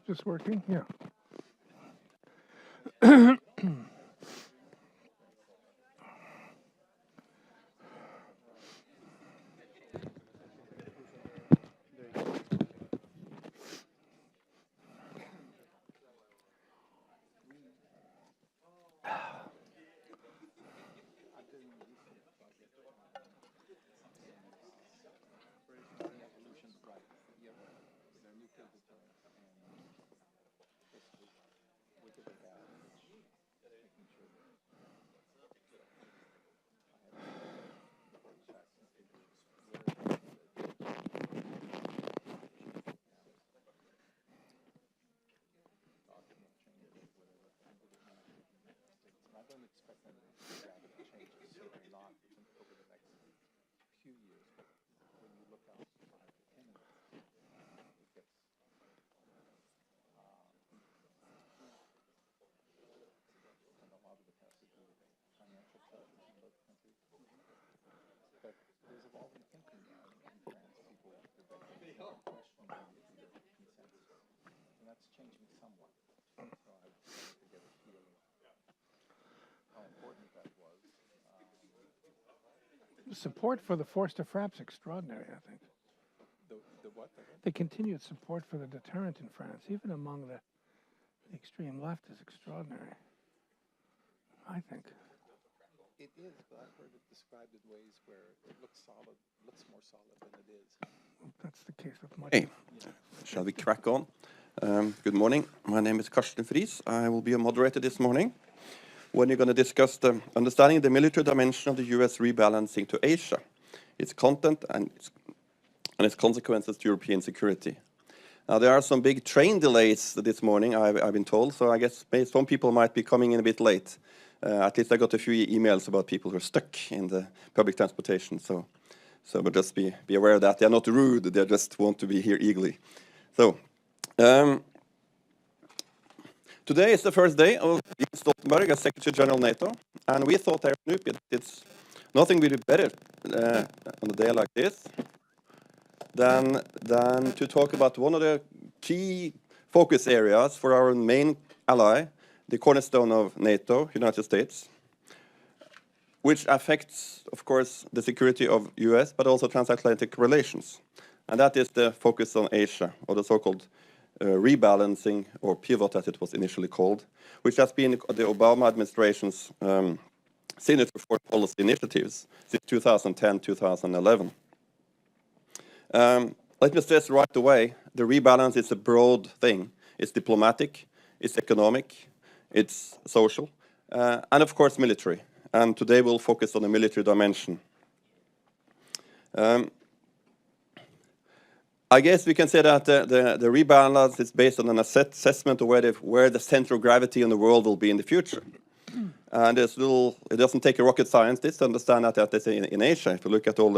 Just working? Yeah. Support for the force to France extraordinary, I think. The what? The continued support for the deterrent in France, even among the extreme left, is extraordinary, I think. It is, but I've heard it described in ways where it looks solid, looks more solid than it is. Well, that's the case with much. Hey, shall we crack on? Good morning. My name is Karsten Friis. I will be a moderator this morning when you're going to discuss the understanding the military dimension of the U.S. rebalancing to Asia, its content and its consequences to European security. Now, there are some big train delays this morning, I've been told, so I guess some people might be coming in a bit late. At least I got a few emails about people who are stuck in the public transportation, so but just be aware of that. They are not rude, they just want to be here eagerly. So, today is the first day of Jens Stoltenberg as Secretary General NATO, and we thought here at NUPI it's nothing really better on a day like this than to talk about one of the key focus areas for our main ally, the cornerstone of NATO, United States, which affects, of course, the security of US, but also transatlantic relations. And that is the focus on Asia, or the so-called rebalancing, or pivot as it was initially called, which has been the Obama administration's signature for policy initiatives since 2010-2011. Let me stress right away, the rebalance is a broad thing. It's diplomatic, it's economic, it's social, and of course military. And today we'll focus on the military dimension. I guess we can say that the rebalance is based on an assessment of where the center of gravity in the world will be in the future. And it doesn't take a rocket scientist to understand that is in Asia. If you look at all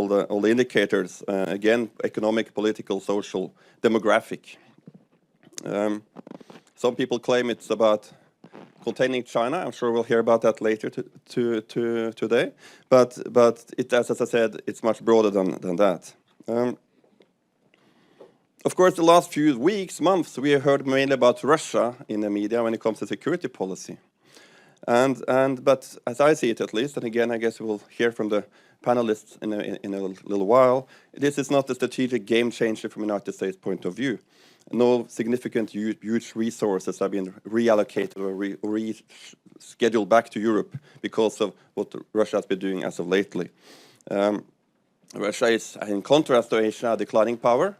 the indicators, again, economic, political, social, demographic. Some people claim it's about containing China. I'm sure we'll hear about that later today. But it, as I said, it's much broader than that. Of course, the last few weeks, months, we have heard mainly about Russia in the media when it comes to security policy. But as I see it, at least, and again, I guess we'll hear from the panelists in a little while, this is not a strategic game changer from a United States point of view. No significant huge resources have been reallocated or rescheduled back to Europe because of what Russia has been doing as of lately. Russia is, in contrast to Asia, a declining power.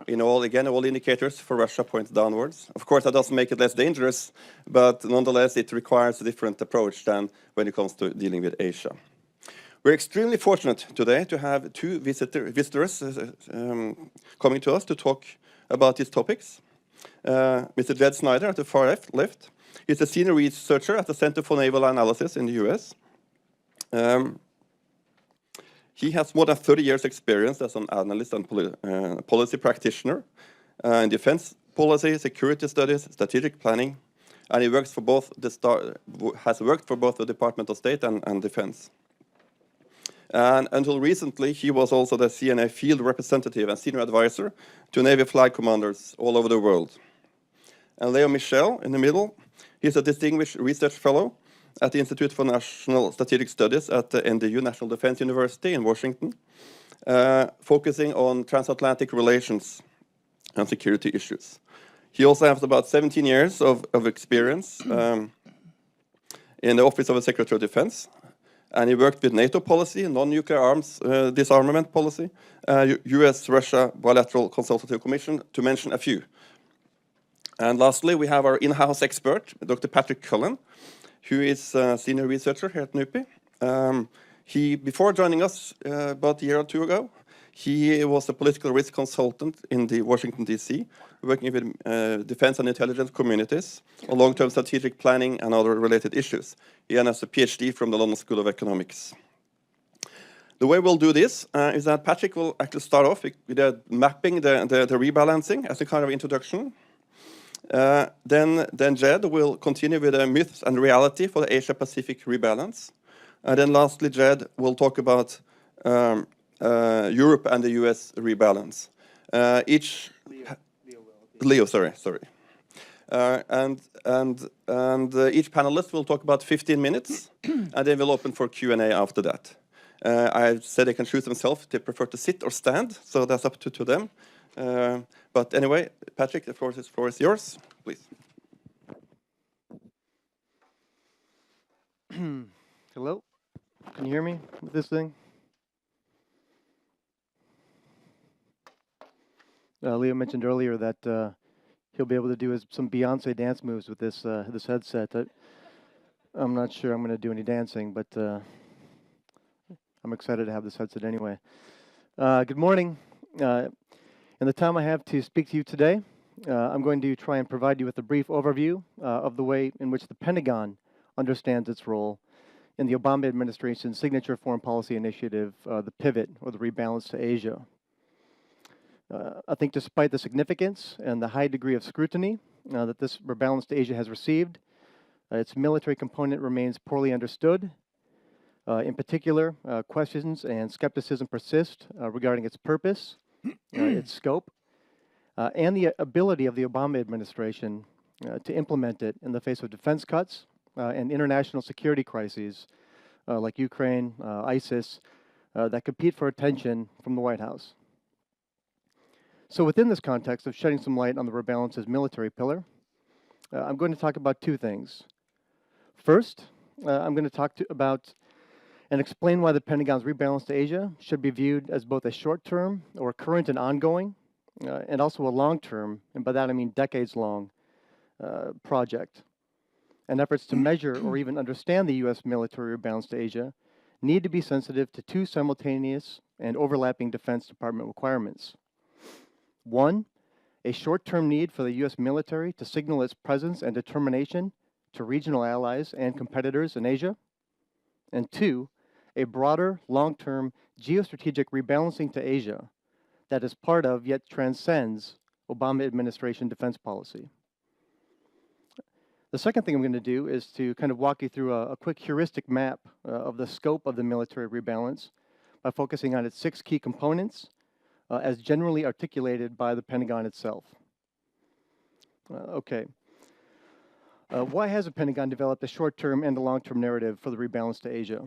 All indicators for Russia point downwards. Of course, that doesn't make it less dangerous, but nonetheless, it requires a different approach than when it comes to dealing with Asia. We're extremely fortunate today to have two visitors coming to us to talk about these topics. Mr. Jed Snyder at the far left. He's a senior researcher at the Center for Naval Analysis in the US. He has more than 30 years' experience as an analyst and policy practitioner in defense policy, security studies, strategic planning, and he works for has worked for both the Department of State and Defense. And until recently, he was also the CNA field representative and senior advisor to Navy flag commanders all over the world. And Leo Michel in the middle. He's a distinguished research fellow at the Institute for National Strategic Studies at the NDU, National Defense University in Washington, focusing on transatlantic relations and security issues. He also has about 17 years of experience in the Office of the Secretary of Defense, and he worked with NATO policy, non-nuclear arms disarmament policy, US-Russia Bilateral Consultative Commission, to mention a few. And lastly, we have our in-house expert, Dr. Patrick Cullen, who is a senior researcher here at NUPI. Before joining us about a year or two ago, he was a political risk consultant in the Washington, D.C., working with defense and intelligence communities on long-term strategic planning and other related issues. He has a PhD from the London School of Economics. The way we'll do this is that Patrick will actually start off with mapping the rebalancing as a kind of introduction. Then Jed will continue with the myths and reality for the Asia-Pacific rebalance. And then lastly, Jed will talk about Europe and the US rebalance. Leo, sorry. And each panelist will talk about 15 minutes, and then we'll open for Q&A after that. I said they can choose themselves if they prefer to sit or stand, so that's up to them. But anyway, Patrick, the floor is yours, please. Hello? Can you hear me with this thing? Leo mentioned earlier that he'll be able to do some Beyonce dance moves with this headset. I'm not sure I'm going to do any dancing, but I'm excited to have this headset anyway. Good morning. In the time I have to speak to you today, I'm going to try and provide you with a brief overview of the way in which the Pentagon understands its role in the Obama administration's signature foreign policy initiative, the Pivot, or the Rebalance to Asia. I think despite the significance and the high degree of scrutiny that this Rebalance to Asia has received, its military component remains poorly understood. In particular, questions and skepticism persist regarding its purpose, its scope, and the ability of the Obama administration to implement it in the face of defense cuts and international security crises like Ukraine, ISIS, that compete for attention from the White House. So within this context of shedding some light on the Rebalance's military pillar, I'm going to talk about two things. First, I'm going to talk about and explain why the Pentagon's Rebalance to Asia should be viewed as both a short-term or current and ongoing, and also a long-term, and by that I mean decades-long, project. And efforts to measure or even understand the U.S. military rebalance to Asia need to be sensitive to two simultaneous and overlapping Defense Department requirements. One, a short-term need for the U.S. military to signal its presence and determination to regional allies and competitors in Asia. And two, a broader, long-term geostrategic rebalancing to Asia that is part of, yet transcends, Obama administration defense policy. The second thing I'm going to do is to kind of walk you through a quick heuristic map of the scope of the military rebalance by focusing on its 6 key components as generally articulated by the Pentagon itself. Why has the Pentagon developed a short-term and a long-term narrative for the rebalance to Asia?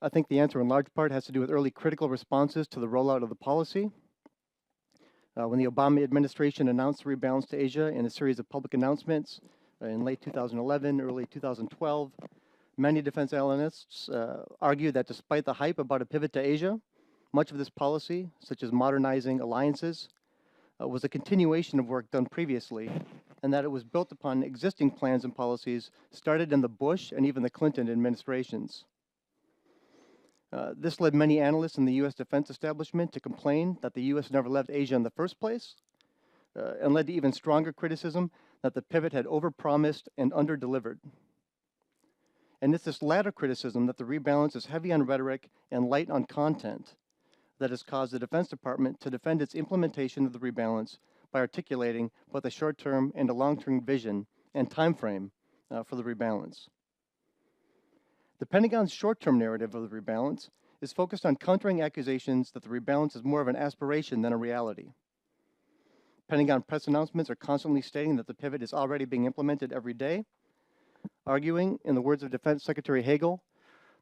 I think the answer in large part has to do with early critical responses to the rollout of the policy. When the Obama administration announced the rebalance to Asia in a series of public announcements in late 2011, early 2012, many defense analysts argued that despite the hype about a pivot to Asia, much of this policy, such as modernizing alliances, was a continuation of work done previously, and that it was built upon existing plans and policies started in the Bush and even the Clinton administrations. This led many analysts in the U.S. defense establishment to complain that the U.S. never left Asia in the first place, and led to even stronger criticism that the pivot had overpromised and underdelivered. And it's this latter criticism that the rebalance is heavy on rhetoric and light on content that has caused the Defense Department to defend its implementation of the rebalance by articulating both a short-term and a long-term vision and time frame for the rebalance. The Pentagon's short-term narrative of the rebalance is focused on countering accusations that the rebalance is more of an aspiration than a reality. Pentagon press announcements are constantly stating that the pivot is already being implemented every day, arguing, in the words of Defense Secretary Hagel,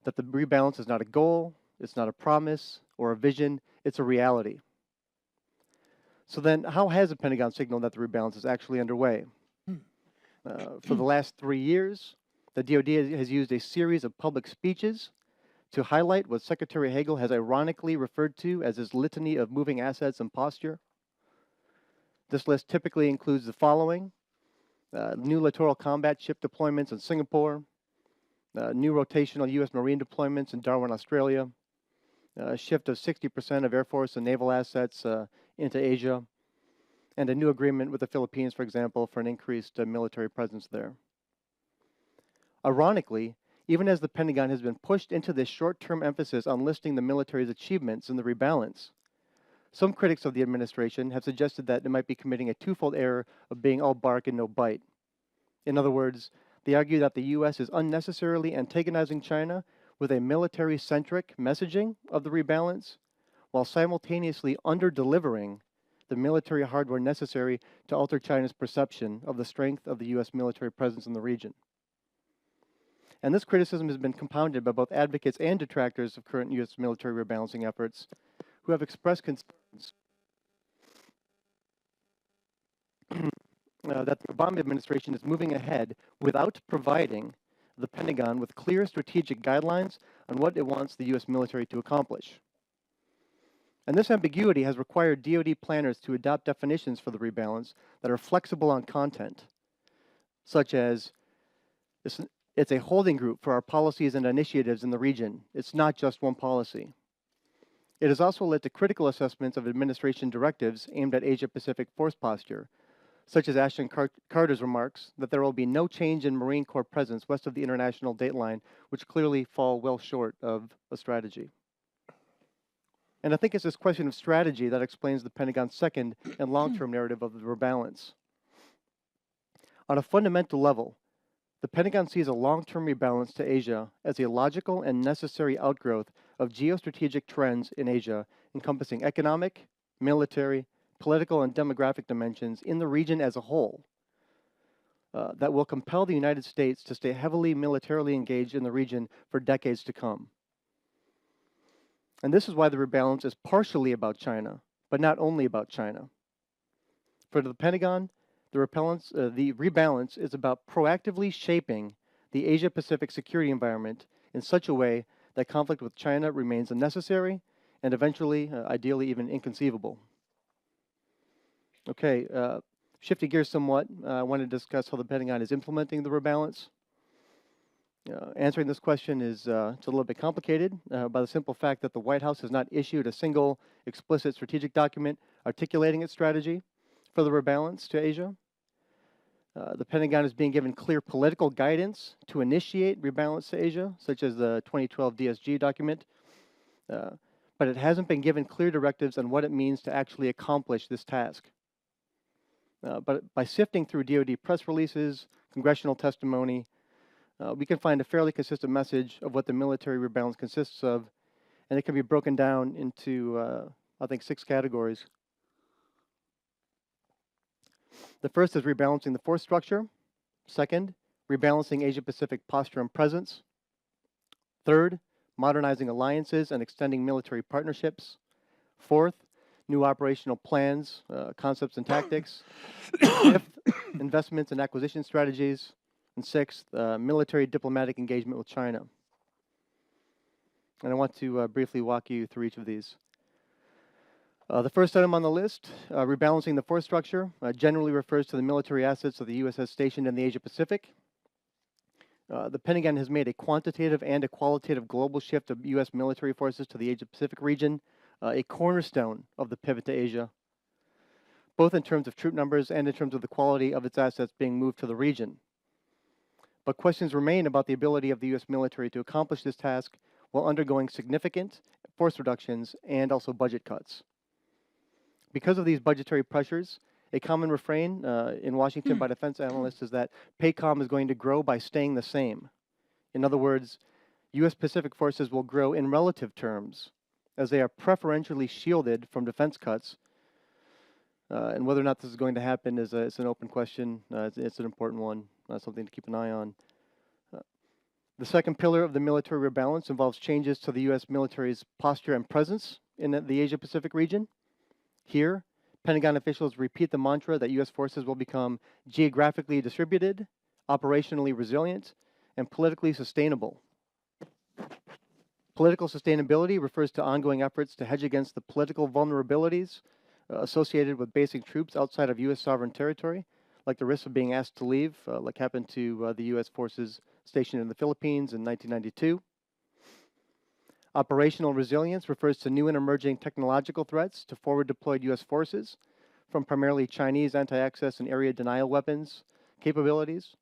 that the rebalance is not a goal, it's not a promise or a vision, it's a reality. So then, how has the Pentagon signaled that the rebalance is actually underway? For the last 3 years, the DoD has used a series of public speeches to highlight what Secretary Hagel has ironically referred to as his litany of moving assets and posture. This list typically includes the following: new littoral combat ship deployments in Singapore, new rotational U.S. Marine deployments in Darwin, Australia, a shift of 60% of Air Force and naval assets into Asia, and a new agreement with the Philippines, for example, for an increased military presence there. Ironically, even as the Pentagon has been pushed into this short-term emphasis on listing the military's achievements in the rebalance, some critics of the administration have suggested that it might be committing a twofold error of being all bark and no bite. In other words, they argue that the U.S. is unnecessarily antagonizing China with a military-centric messaging of the rebalance, while simultaneously under-delivering the military hardware necessary to alter China's perception of the strength of the U.S. military presence in the region. And this criticism has been compounded by both advocates and detractors of current U.S. military rebalancing efforts, who have expressed concerns that the Obama administration is moving ahead without providing the Pentagon with clear strategic guidelines on what it wants the U.S. military to accomplish. And this ambiguity has required DoD planners to adopt definitions for the rebalance that are flexible on content, such as, it's a holding group for our policies and initiatives in the region. It's not just one policy. It has also led to critical assessments of administration directives aimed at Asia-Pacific force posture, such as Ashton Carter's remarks that there will be no change in Marine Corps presence west of the international date line, which clearly fall well short of a strategy. And I think it's this question of strategy that explains the Pentagon's second and long-term narrative of the rebalance. On a fundamental level, the Pentagon sees a long-term rebalance to Asia as a logical and necessary outgrowth of geostrategic trends in Asia, encompassing economic, military, political, and demographic dimensions in the region as a whole, that will compel the United States to stay heavily militarily engaged in the region for decades to come. And this is why the rebalance is partially about China, but not only about China. For the Pentagon, the rebalance is about proactively shaping the Asia-Pacific security environment in such a way that conflict with China remains unnecessary and eventually, ideally, even inconceivable. Okay, shifting gears somewhat, I want to discuss how the Pentagon is implementing the rebalance. Answering this question is it's a little bit complicated by the simple fact that the White House has not issued a single explicit strategic document articulating its strategy for the rebalance to Asia. The Pentagon is being given clear political guidance to initiate rebalance to Asia, such as the 2012 DSCG document, but it hasn't been given clear directives on what it means to actually accomplish this task. But by sifting through DoD press releases, congressional testimony, we can find a fairly consistent message of what the military rebalance consists of, and it can be broken down into, I think, 6 categories. The first is rebalancing the force structure. Second, rebalancing Asia-Pacific posture and presence. Third, modernizing alliances and extending military partnerships. Fourth, new operational plans, concepts and tactics. Fifth, investments and acquisition strategies. And sixth, military diplomatic engagement with China. And I want to briefly walk you through each of these. The first item on the list, rebalancing the force structure, generally refers to the military assets of the USS stationed in the Asia-Pacific. The Pentagon has made a quantitative and a qualitative global shift of U.S. military forces to the Asia-Pacific region, a cornerstone of the pivot to Asia, both in terms of troop numbers and in terms of the quality of its assets being moved to the region. But questions remain about the ability of the U.S. military to accomplish this task while undergoing significant force reductions and also budget cuts. Because of these budgetary pressures, a common refrain in Washington by defense analysts is that PACOM is going to grow by staying the same. In other words, U.S. Pacific forces will grow in relative terms, as they are preferentially shielded from defense cuts And whether or not this is going to happen is it's an open question. It's an important one, something to keep an eye on. The second pillar of the military rebalance involves changes to the U.S. military's posture and presence in the Asia-Pacific region. Here, Pentagon officials repeat the mantra that U.S. forces will become geographically distributed, operationally resilient, and politically sustainable. Political sustainability refers to ongoing efforts to hedge against the political vulnerabilities associated with basing troops outside of U.S. sovereign territory, like the risk of being asked to leave, like happened to the U.S. forces stationed in the Philippines in 1992. Operational resilience refers to new and emerging technological threats to forward-deployed U.S. forces from primarily Chinese anti-access and area denial weapons capabilities,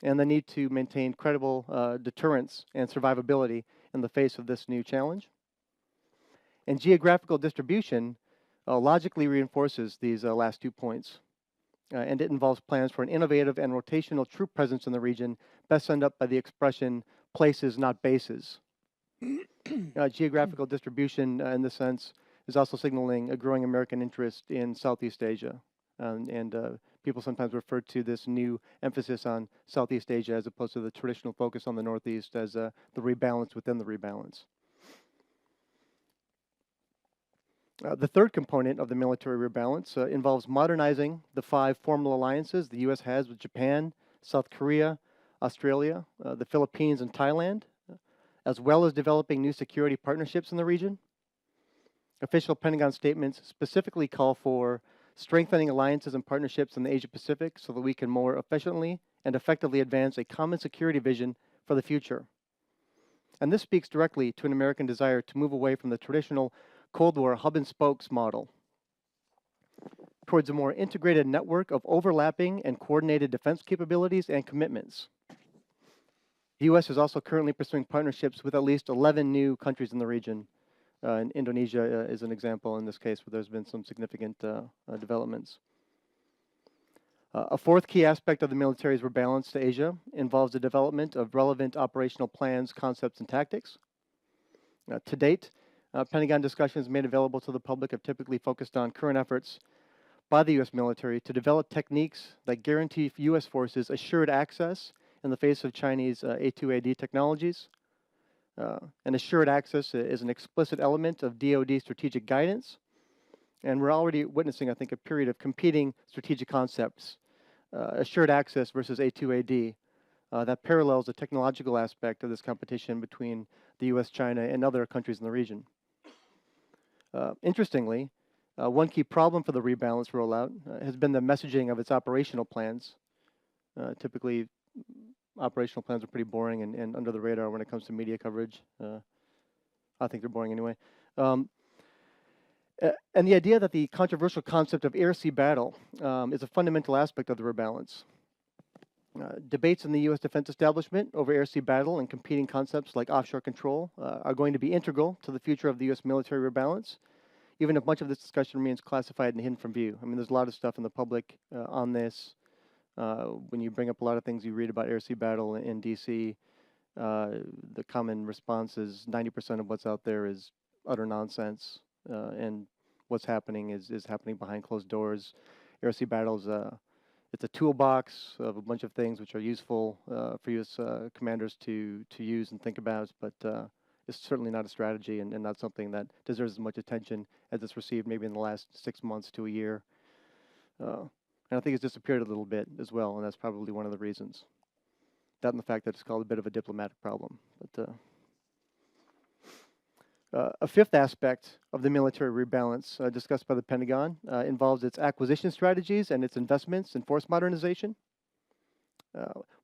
and the need to maintain credible deterrence and survivability in the face of this new challenge. And geographical distribution logically reinforces these last 2 points, and it involves plans for an innovative and rotational troop presence in the region, best summed up by the expression, places, not bases. Geographical distribution, in this sense, is also signaling a growing American interest in Southeast Asia. And people sometimes refer to this new emphasis on Southeast Asia as opposed to the traditional focus on the Northeast as the rebalance within the rebalance. The third component of the military rebalance involves modernizing the 5 formal alliances the U.S. has with Japan, South Korea, Australia, the Philippines, and Thailand, as well as developing new security partnerships in the region. Official Pentagon statements specifically call for strengthening alliances and partnerships in the Asia-Pacific so that we can more efficiently and effectively advance a common security vision for the future. And this speaks directly to an American desire to move away from the traditional Cold War hub-and-spokes model towards a more integrated network of overlapping and coordinated defense capabilities and commitments. The U.S. is also currently pursuing partnerships with at least 11 new countries in the region. And Indonesia is an example in this case where there's been some significant developments. A fourth key aspect of the military's rebalance to Asia involves the development of relevant operational plans, concepts, and tactics. To date, Pentagon discussions made available to the public have typically focused on current efforts by the U.S. military to develop techniques that guarantee U.S. forces assured access in the face of Chinese A2AD technologies. And assured access is an explicit element of DoD strategic guidance. And we're already witnessing, I think, a period of competing strategic concepts, assured access versus A2AD, that parallels the technological aspect of this competition between the U.S., China, and other countries in the region. Interestingly, one key problem for the rebalance rollout has been the messaging of its operational plans. Typically, operational plans are pretty boring and under the radar when it comes to media coverage. I think they're boring anyway. And the idea that the controversial concept of air-sea battle is a fundamental aspect of the rebalance. Debates in the U.S. defense establishment over air-sea battle and competing concepts like offshore control are going to be integral to the future of the U.S. military rebalance, even if much of this discussion remains classified and hidden from view. I mean, there's a lot of stuff in the public on this. When you bring up a lot of things you read about air-sea battle in D.C., the common response is 90% of what's out there is utter nonsense, and what's happening is happening behind closed doors. Air-sea battles, it's a toolbox of a bunch of things which are useful for U.S. Commanders to use and think about, but it's certainly not a strategy and not something that deserves as much attention as it's received maybe in the last 6 months to a year. And I think it's disappeared a little bit as well, and that's probably one of the reasons. That and the fact that it's called a bit of a diplomatic problem. But a fifth aspect of the military rebalance discussed by the Pentagon involves its acquisition strategies and its investments in force modernization.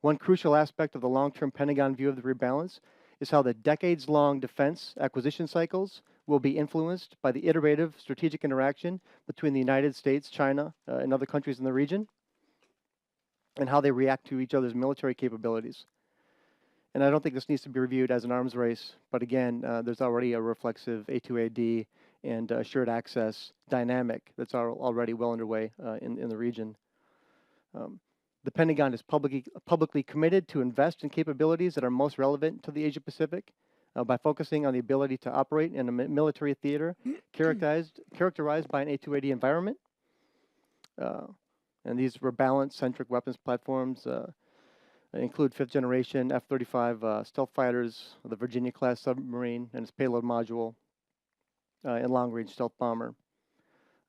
One crucial aspect of the long-term Pentagon view of the rebalance is how the decades-long defense acquisition cycles will be influenced by the iterative strategic interaction between the United States, China, and other countries in the region, and how they react to each other's military capabilities. And I don't think this needs to be reviewed as an arms race, but again, there's already a reflexive A2AD and assured access dynamic that's already well underway in the region. The Pentagon is publicly committed to invest in capabilities that are most relevant to the Asia-Pacific by focusing on the ability to operate in a military theater characterized by an A2AD environment. And these Rebalance-centric weapons platforms include 5th generation F-35 stealth fighters, the Virginia-class submarine and its payload module, and long-range stealth bomber.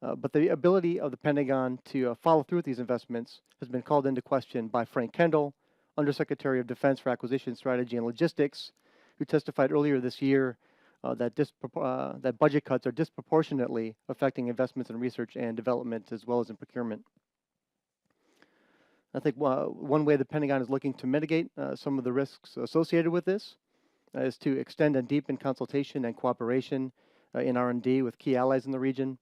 But the ability of the Pentagon to follow through with these investments has been called into question by Frank Kendall, Undersecretary of Defense for Acquisition Strategy and Logistics, who testified earlier this year that budget cuts are disproportionately affecting investments in research and development as well as in procurement. I think one way the Pentagon is looking to mitigate some of the risks associated with this is to extend and deepen consultation and cooperation in R&D with key allies in the region.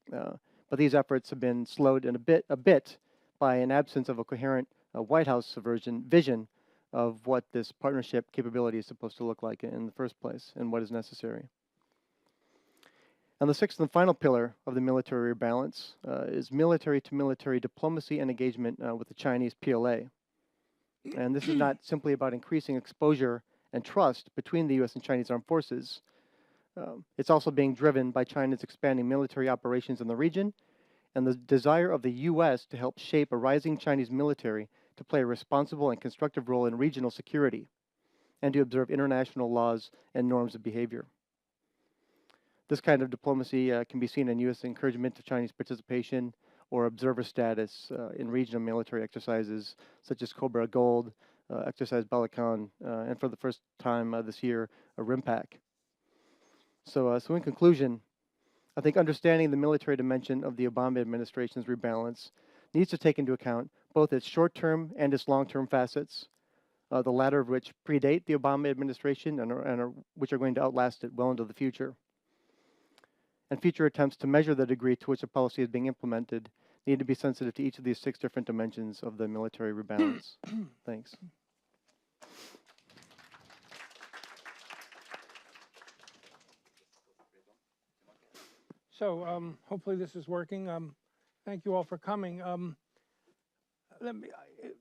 But these efforts have been slowed a bit by an absence of a coherent White House vision of what this partnership capability is supposed to look like in the first place and what is necessary. And the sixth and final pillar of the military rebalance is military-to-military diplomacy and engagement with the Chinese PLA. And this is not simply about increasing exposure and trust between the U.S. and Chinese armed forces. It's also being driven by China's expanding military operations in the region and the desire of the U.S. to help shape a rising Chinese military to play a responsible and constructive role in regional security and to observe international laws and norms of behavior. This kind of diplomacy can be seen in U.S. encouragement of Chinese participation or observer status in regional military exercises such as Cobra Gold, Exercise Balakan, and for the first time this year, a RIMPAC. So in conclusion, I think understanding the military dimension of the Obama administration's rebalance needs to take into account both its short-term and its long-term facets, the latter of which predate the Obama administration and which are going to outlast it well into the future. And future attempts to measure the degree to which a policy is being implemented need to be sensitive to each of these 6 different dimensions of the military rebalance. Thanks. So hopefully this is working. Thank you all for coming.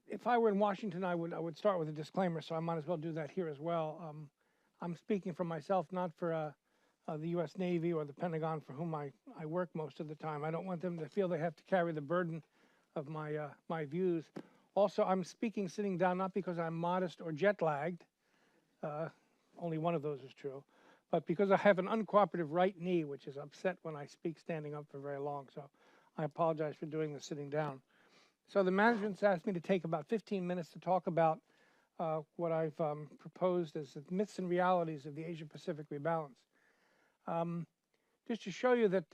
If I were in Washington, I would start with a disclaimer, so I might as well do that here as well. I'm speaking for myself, not for the U.S. Navy or the Pentagon, for whom I work most of the time. I don't want them to feel they have to carry the burden of my views. Also, I'm speaking sitting down, not because I'm modest or jet-lagged. Only one of those is true. But because I have an uncooperative right knee, which is upset when I speak standing up for very long. So I apologize for doing this sitting down. So the management's asked me to take about 15 minutes to talk about what I've proposed as the myths and realities of the Asia-Pacific rebalance. Just to show you that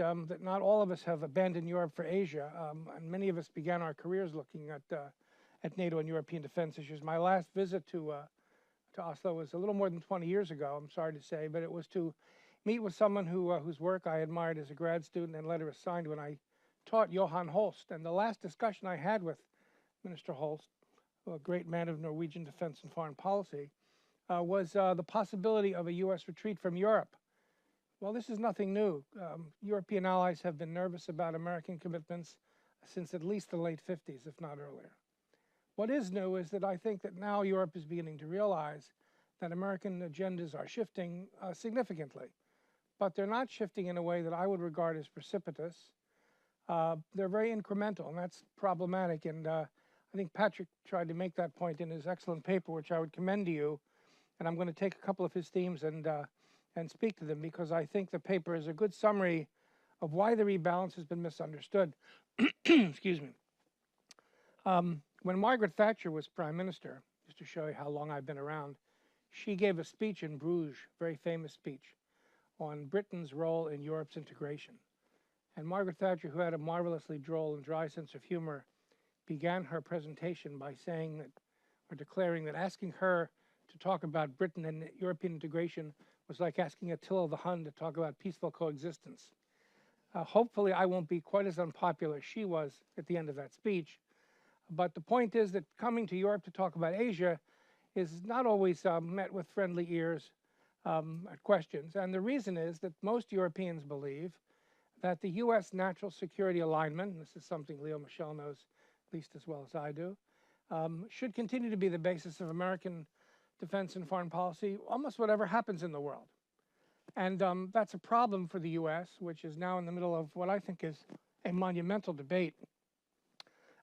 not all of us have abandoned Europe for Asia, and many of us began our careers looking at NATO and European defense issues. My last visit to Oslo was a little more than 20 years ago, I'm sorry to say, but it was to meet with someone whose work I admired as a grad student and later assigned when I taught Johan Holst. And the last discussion I had with Minister Holst, a great man of Norwegian defense and foreign policy, was the possibility of a U.S. retreat from Europe. Well, this is nothing new. European allies have been nervous about American commitments since at least the late 50s, if not earlier. What is new is that I think that now Europe is beginning to realize that American agendas are shifting significantly, but they're not shifting in a way that I would regard as precipitous. They're very incremental, and that's problematic. And I think Patrick tried to make that point in his excellent paper, which I would commend to you. And I'm going to take a couple of his themes and speak to them, because I think the paper is a good summary of why the rebalance has been misunderstood. Excuse me. When Margaret Thatcher was Prime Minister, just to show you how long I've been around, she gave a speech in Bruges, very famous speech, on Britain's role in Europe's integration. And Margaret Thatcher, who had a marvelously droll and dry sense of humor, began her presentation by saying that, or declaring that asking her to talk about Britain and European integration was like asking Attila the Hun to talk about peaceful coexistence. Hopefully I won't be quite as unpopular as she was at the end of that speech. But the point is that coming to Europe to talk about Asia is not always met with friendly ears at questions. And the reason is that most Europeans believe that the U.S. natural security alignment, and this is something Leo Michel knows at least as well as I do, should continue to be the basis of American defense and foreign policy, almost whatever happens in the world. And that's a problem for the U.S., which is now in the middle of what I think is a monumental debate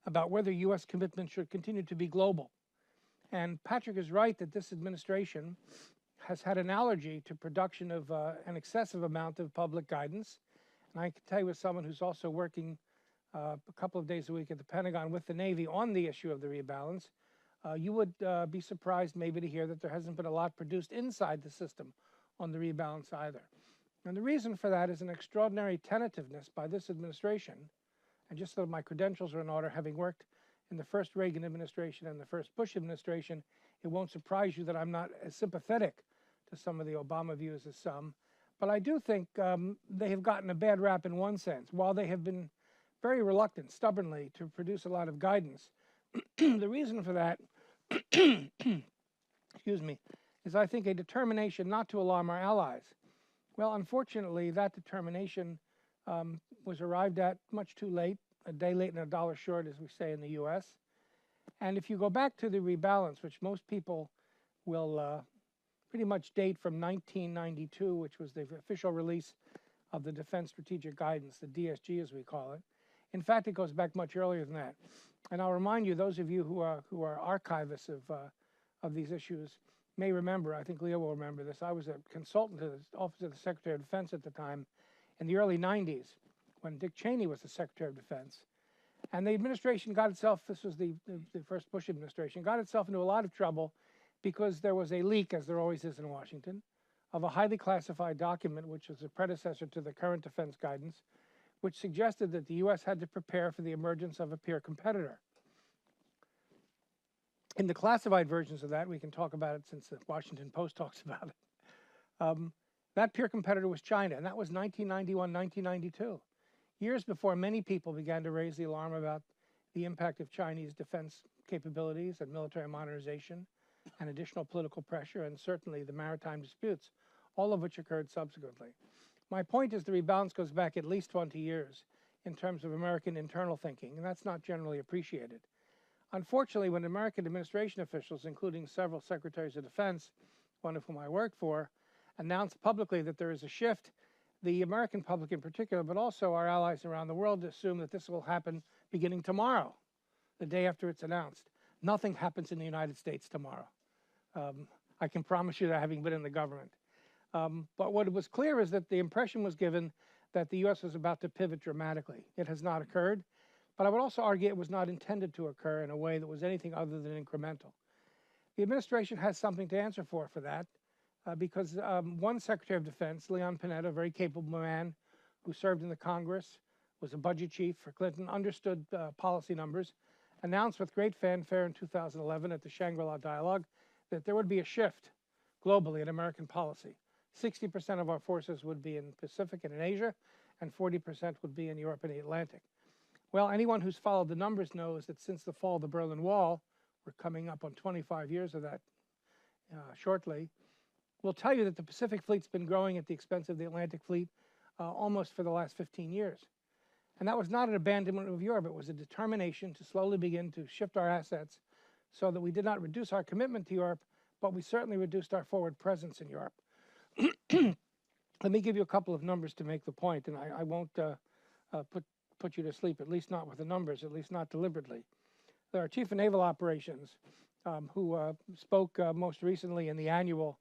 about whether U.S. commitment should continue to be global. And Patrick is right that this administration has had an allergy to production of an excessive amount of public guidance. And I can tell you, as someone who's also working a couple of days a week at the Pentagon with the Navy on the issue of the rebalance, you would be surprised maybe to hear that there hasn't been a lot produced inside the system on the rebalance either. And the reason for that is an extraordinary tentativeness by this administration. And just so my credentials are in order, having worked in the first Reagan administration and the first Bush administration, it won't surprise you that I'm not as sympathetic to some of the Obama views as some. But I do think they have gotten a bad rap in one sense. While they have been very reluctant, stubbornly, to produce a lot of guidance, the reason for that, excuse me, is I think a determination not to alarm our allies. Well, unfortunately, that determination was arrived at much too late, a day late and a dollar short, as we say in the U.S. And if you go back to the rebalance, which most people will pretty much date from 1992, which was the official release of the Defense Strategic Guidance, the DSG as we call it. In fact, it goes back much earlier than that. And I'll remind you, those of you who are archivists of these issues may remember, I think Leo will remember this, I was a consultant to the Office of the Secretary of Defense at the time in the early 90s when Dick Cheney was the Secretary of Defense. And the administration got itself, this was the first Bush administration, got itself into a lot of trouble because there was a leak, as there always is in Washington, of a highly classified document, which was a predecessor to the current defense guidance, which suggested that the U.S. had to prepare for the emergence of a peer competitor. In the classified versions of that, we can talk about it since the Washington Post talks about it, that peer competitor was China, and that was 1991, 1992, years before many people began to raise the alarm about the impact of Chinese defense capabilities and military modernization and additional political pressure, and certainly the maritime disputes, all of which occurred subsequently. My point is the rebalance goes back at least 20 years in terms of American internal thinking, and that's not generally appreciated. Unfortunately, when American administration officials, including several secretaries of defense, one of whom I work for, announced publicly that there is a shift, the American public in particular, but also our allies around the world, assume that this will happen beginning tomorrow, the day after it's announced. Nothing happens in the United States tomorrow. I can promise you that, having been in the government. But what was clear is that the impression was given that the U.S. was about to pivot dramatically. It has not occurred, but I would also argue it was not intended to occur in a way that was anything other than incremental. The administration has something to answer for that, because one Secretary of Defense, Leon Panetta, a very capable man who served in the Congress, was a budget chief for Clinton, understood policy numbers, announced with great fanfare in 2011 at the Shangri-La Dialogue that there would be a shift globally in American policy. 60% of our forces would be in the Pacific and in Asia, and 40% would be in Europe and the Atlantic. Well, anyone who's followed the numbers knows that since the fall of the Berlin Wall, we're coming up on 25 years of that shortly, will tell you that the Pacific fleet's been growing at the expense of the Atlantic fleet almost for the last 15 years. And that was not an abandonment of Europe. It was a determination to slowly begin to shift our assets so that we did not reduce our commitment to Europe, but we certainly reduced our forward presence in Europe. Let me give you a couple of numbers to make the point, and I won't put you to sleep, at least not with the numbers, at least not deliberately. Our Chief of Naval Operations, who spoke most recently in the annual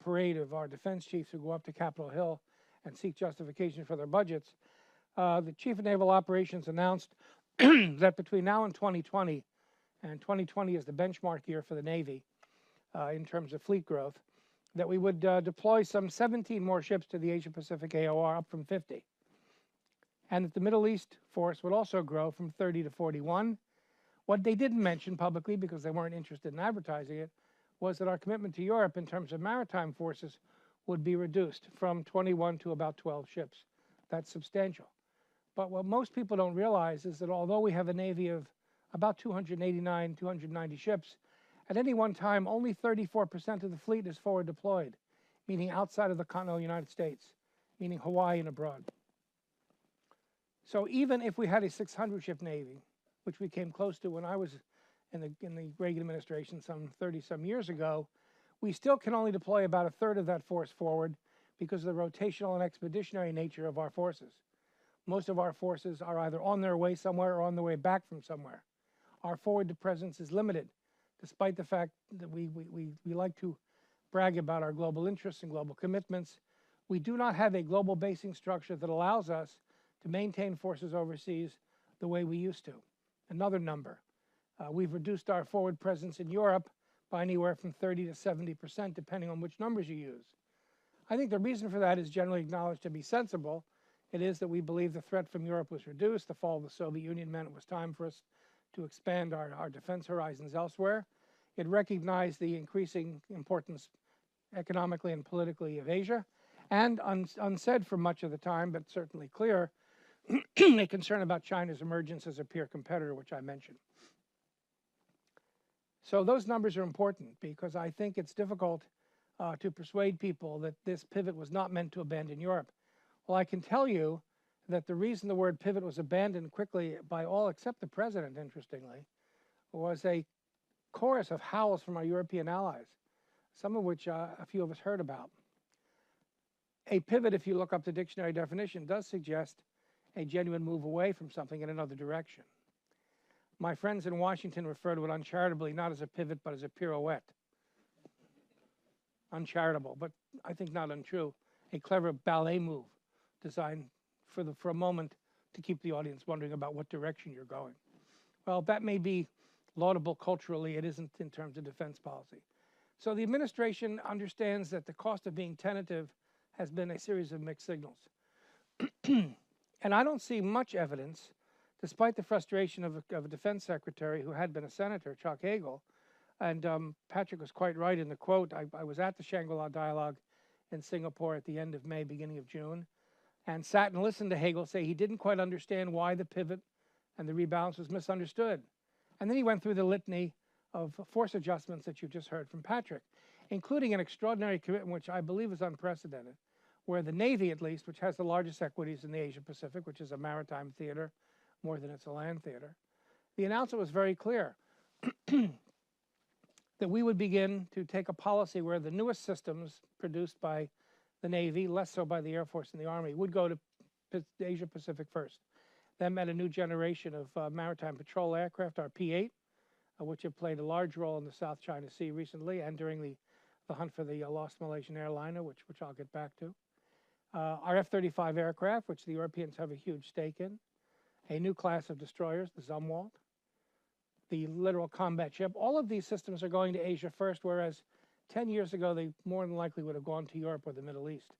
parade of our defense chiefs who go up to Capitol Hill and seek justification for their budgets, the Chief of Naval Operations announced that between now and 2020 is the benchmark year for the Navy in terms of fleet growth, that we would deploy some 17 more ships to the Asia-Pacific AOR, up from 50. And that the Middle East force would also grow from 30 to 41. What they didn't mention publicly, because they weren't interested in advertising it, was that our commitment to Europe in terms of maritime forces would be reduced from 21 to about 12 ships. That's substantial. But what most people don't realize is that although we have a Navy of about 289, 290 ships, at any one time, only 34% of the fleet is forward deployed, meaning outside of the continental United States, meaning Hawaii and abroad. So even if we had a 600-ship Navy, which we came close to when I was in the Reagan administration some 30-some years ago, we still can only deploy about a third of that force forward because of the rotational and expeditionary nature of our forces. Most of our forces are either on their way somewhere or on their way back from somewhere. our forward presence is limited, despite the fact that we like to brag about our global interests and global commitments. We do not have a global basing structure that allows us to maintain forces overseas the way we used to. Another number, we've reduced our forward presence in Europe by anywhere from 30 to 70%, depending on which numbers you use. I think the reason for that is generally acknowledged to be sensible. It is that we believe the threat from Europe was reduced. The fall of the Soviet Union meant it was time for us to expand our defense horizons elsewhere. It recognized the increasing importance economically and politically of Asia, and unsaid for much of the time, but certainly clear, a concern about China's emergence as a peer competitor, which I mentioned. So those numbers are important because I think it's difficult to persuade people that this pivot was not meant to abandon Europe. Well, I can tell you that the reason the word pivot was abandoned quickly by all except the president, interestingly, was a chorus of howls from our European allies, some of which a few of us heard about. A pivot, if you look up the dictionary definition, does suggest a genuine move away from something in another direction. My friends in Washington refer to it uncharitably not as a pivot, but as a pirouette. Uncharitable, but I think not untrue. A clever ballet move designed for a moment to keep the audience wondering about what direction you're going. Well, that may be laudable culturally. It isn't in terms of defense policy. So the administration understands that the cost of being tentative has been a series of mixed signals. And I don't see much evidence, despite the frustration of a defense secretary who had been a senator, Chuck Hagel, and Patrick was quite right in the quote. I was at the Shangri-La Dialogue in Singapore at the end of May, beginning of June, and sat and listened to Hagel say he didn't quite understand why the pivot and the rebalance was misunderstood. And then he went through the litany of force adjustments that you just heard from Patrick, including an extraordinary commitment, which I believe is unprecedented, where the Navy, at least, which has the largest equities in the Asia Pacific, which is a maritime theater more than it's a land theater, the announcement was very clear that we would begin to take a policy where the newest systems produced by the Navy, less so by the Air Force and the Army, would go to Asia Pacific first. That meant a new generation of maritime patrol aircraft, our P-8, which have played a large role in the South China Sea recently and during the hunt for the lost Malaysian airliner, which I'll get back to. Our F-35 aircraft, which the Europeans have a huge stake in. A new class of destroyers, the Zumwalt. The littoral combat ship. All of these systems are going to Asia first, whereas 10 years ago, they more than likely would have gone to Europe or the Middle East.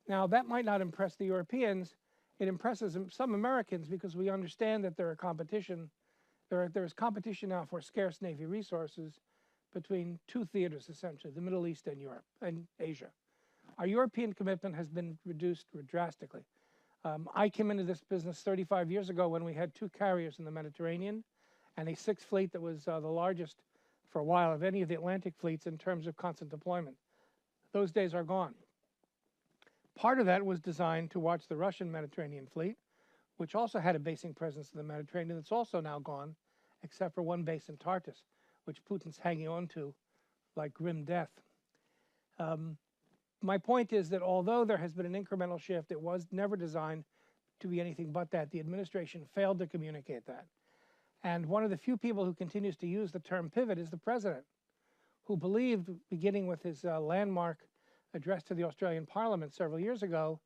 Now, that might not impress the Europeans. It impresses some Americans because we understand that there is competition now for scarce Navy resources between two theaters, essentially, the Middle East and Europe and Asia. Our European commitment has been reduced drastically. I came into this business 35 years ago when we had 2 carriers in the Mediterranean and a 6th fleet that was the largest for a while of any of the Atlantic fleets in terms of constant deployment. Those days are gone. Part of that was designed to watch the Russian Mediterranean fleet, which also had a basing presence in the Mediterranean that's also now gone, except for one base in Tartus, which Putin's hanging on to like grim death. My point is that although there has been an incremental shift, it was never designed to be anything but that. The administration failed to communicate that. And one of the few people who continues to use the term pivot is the president, who believed, beginning with his landmark address to the Australian Parliament several years ago,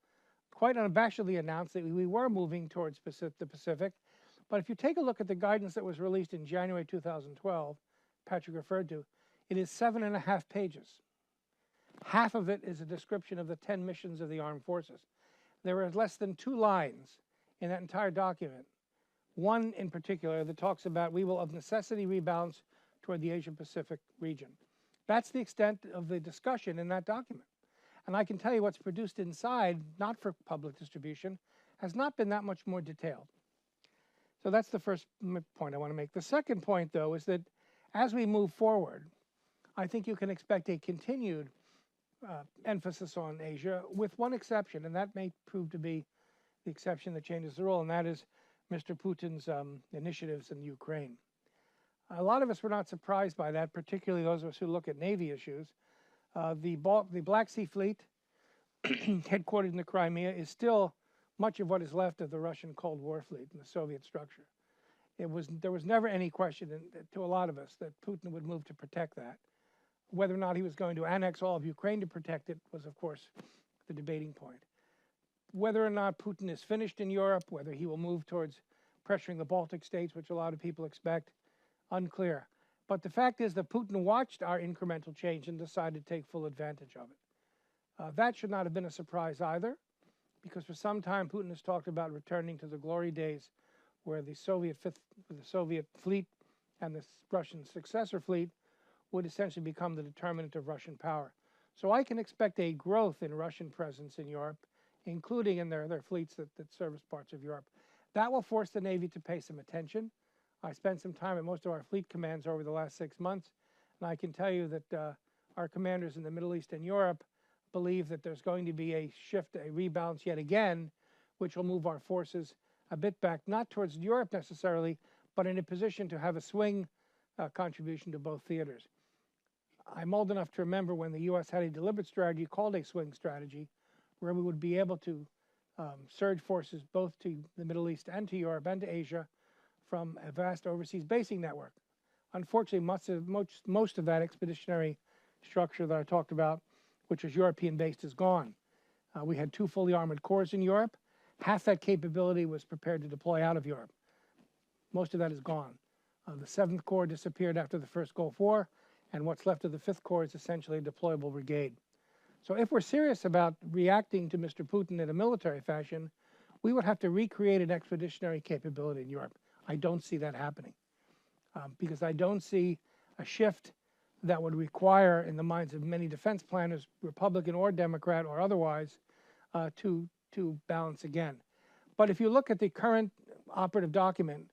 quite unabashedly announced that we were moving towards the Pacific. But if you take a look at the guidance that was released in January 2012, Patrick referred to, it is 7.5 pages. Half of it is a description of the 10 missions of the armed forces. There are less than 2 lines in that entire document. One in particular that talks about we will of necessity rebalance toward the Asia-Pacific region. That's the extent of the discussion in that document. And I can tell you what's produced inside, not for public distribution, has not been that much more detailed. So that's the first point I want to make. The second point, though, is that as we move forward, I think you can expect a continued emphasis on Asia, with one exception, and that may prove to be the exception that changes the rule, and that is Mr. Putin's initiatives in Ukraine. A lot of us were not surprised by that, particularly those of us who look at Navy issues. The Black Sea Fleet, headquartered in the Crimea, is still much of what is left of the Russian Cold War fleet in the Soviet structure. There was never any question to a lot of us that Putin would move to protect that. Whether or not he was going to annex all of Ukraine to protect it was, of course, the debating point. Whether or not Putin is finished in Europe, whether he will move towards pressuring the Baltic states, which a lot of people expect, unclear. But the fact is that Putin watched our incremental change and decided to take full advantage of it. That should not have been a surprise either, because for some time Putin has talked about returning to the glory days where the Soviet fleet and the Russian successor fleet would essentially become the determinant of Russian power. So I can expect a growth in Russian presence in Europe, including in their fleets that service parts of Europe. That will force the Navy to pay some attention. I spent some time at most of our fleet commands over the last 6 months, and I can tell you that our commanders in the Middle East and Europe believe that there's going to be a shift, a rebalance yet again, which will move our forces a bit back, not towards Europe necessarily, but in a position to have a swing contribution to both theaters. I'm old enough to remember when the U.S. had a deliberate strategy called a swing strategy, where we would be able to surge forces both to the Middle East and to Europe and to Asia from a vast overseas basing network. Unfortunately, most of that expeditionary structure that I talked about, which was European-based, is gone. We had 2 fully armored corps in Europe. Half that capability was prepared to deploy out of Europe. Most of that is gone. The 7th Corps disappeared after the first Gulf War, and what's left of the 5th Corps is essentially a deployable brigade. So if we're serious about reacting to Mr. Putin in a military fashion, we would have to recreate an expeditionary capability in Europe. I don't see that happening because I don't see a shift that would require, in the minds of many defense planners, Republican or Democrat or otherwise, to balance again. But if you look at the current operative document,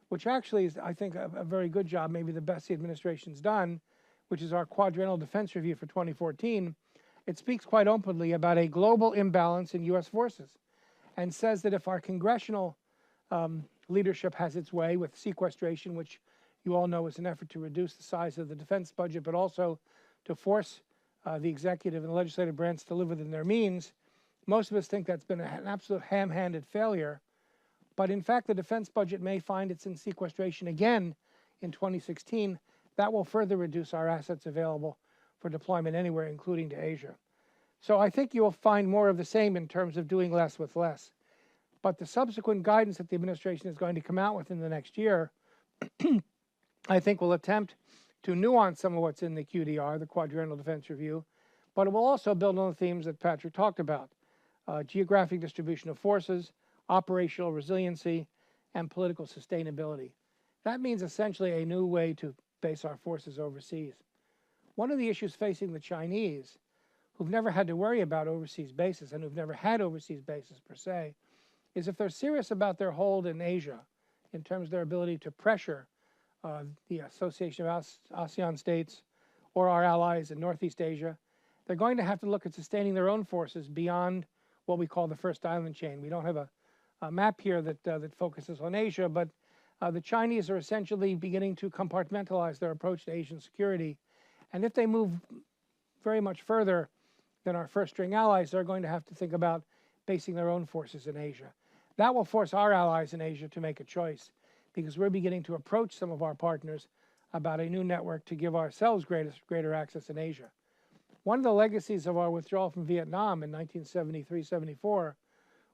which actually is, I think, a very good job, maybe the best the administration's done, which is our Quadrennial Defense Review for 2014, it speaks quite openly about a global imbalance in U.S. forces and says that if our congressional leadership has its way with sequestration, which you all know is an effort to reduce the size of the defense budget, but also to force the executive and the legislative branch to live within their means, most of us think that's been an absolute ham-handed failure. But in fact, the defense budget may find it's in sequestration again in 2016. That will further reduce our assets available for deployment anywhere, including to Asia. So I think you will find more of the same in terms of doing less with less. But the subsequent guidance that the administration is going to come out with in the next year, I think will attempt to nuance some of what's in the QDR, the Quadrennial Defense Review, but it will also build on the themes that Patrick talked about, geographic distribution of forces, operational resiliency, and political sustainability. That means essentially a new way to base our forces overseas. One of the issues facing the Chinese, who've never had to worry about overseas bases and who've never had overseas bases per se, is if they're serious about their hold in Asia in terms of their ability to pressure the Association of ASEAN states or our allies in Northeast Asia, they're going to have to look at sustaining their own forces beyond what we call the first island chain. We don't have a map here that focuses on Asia, but the Chinese are essentially beginning to compartmentalize their approach to Asian security. And if they move very much further than our first string allies, they're going to have to think about basing their own forces in Asia. That will force our allies in Asia to make a choice, because we're beginning to approach some of our partners about a new network to give ourselves greater access in Asia. One of the legacies of our withdrawal from Vietnam in 1973-74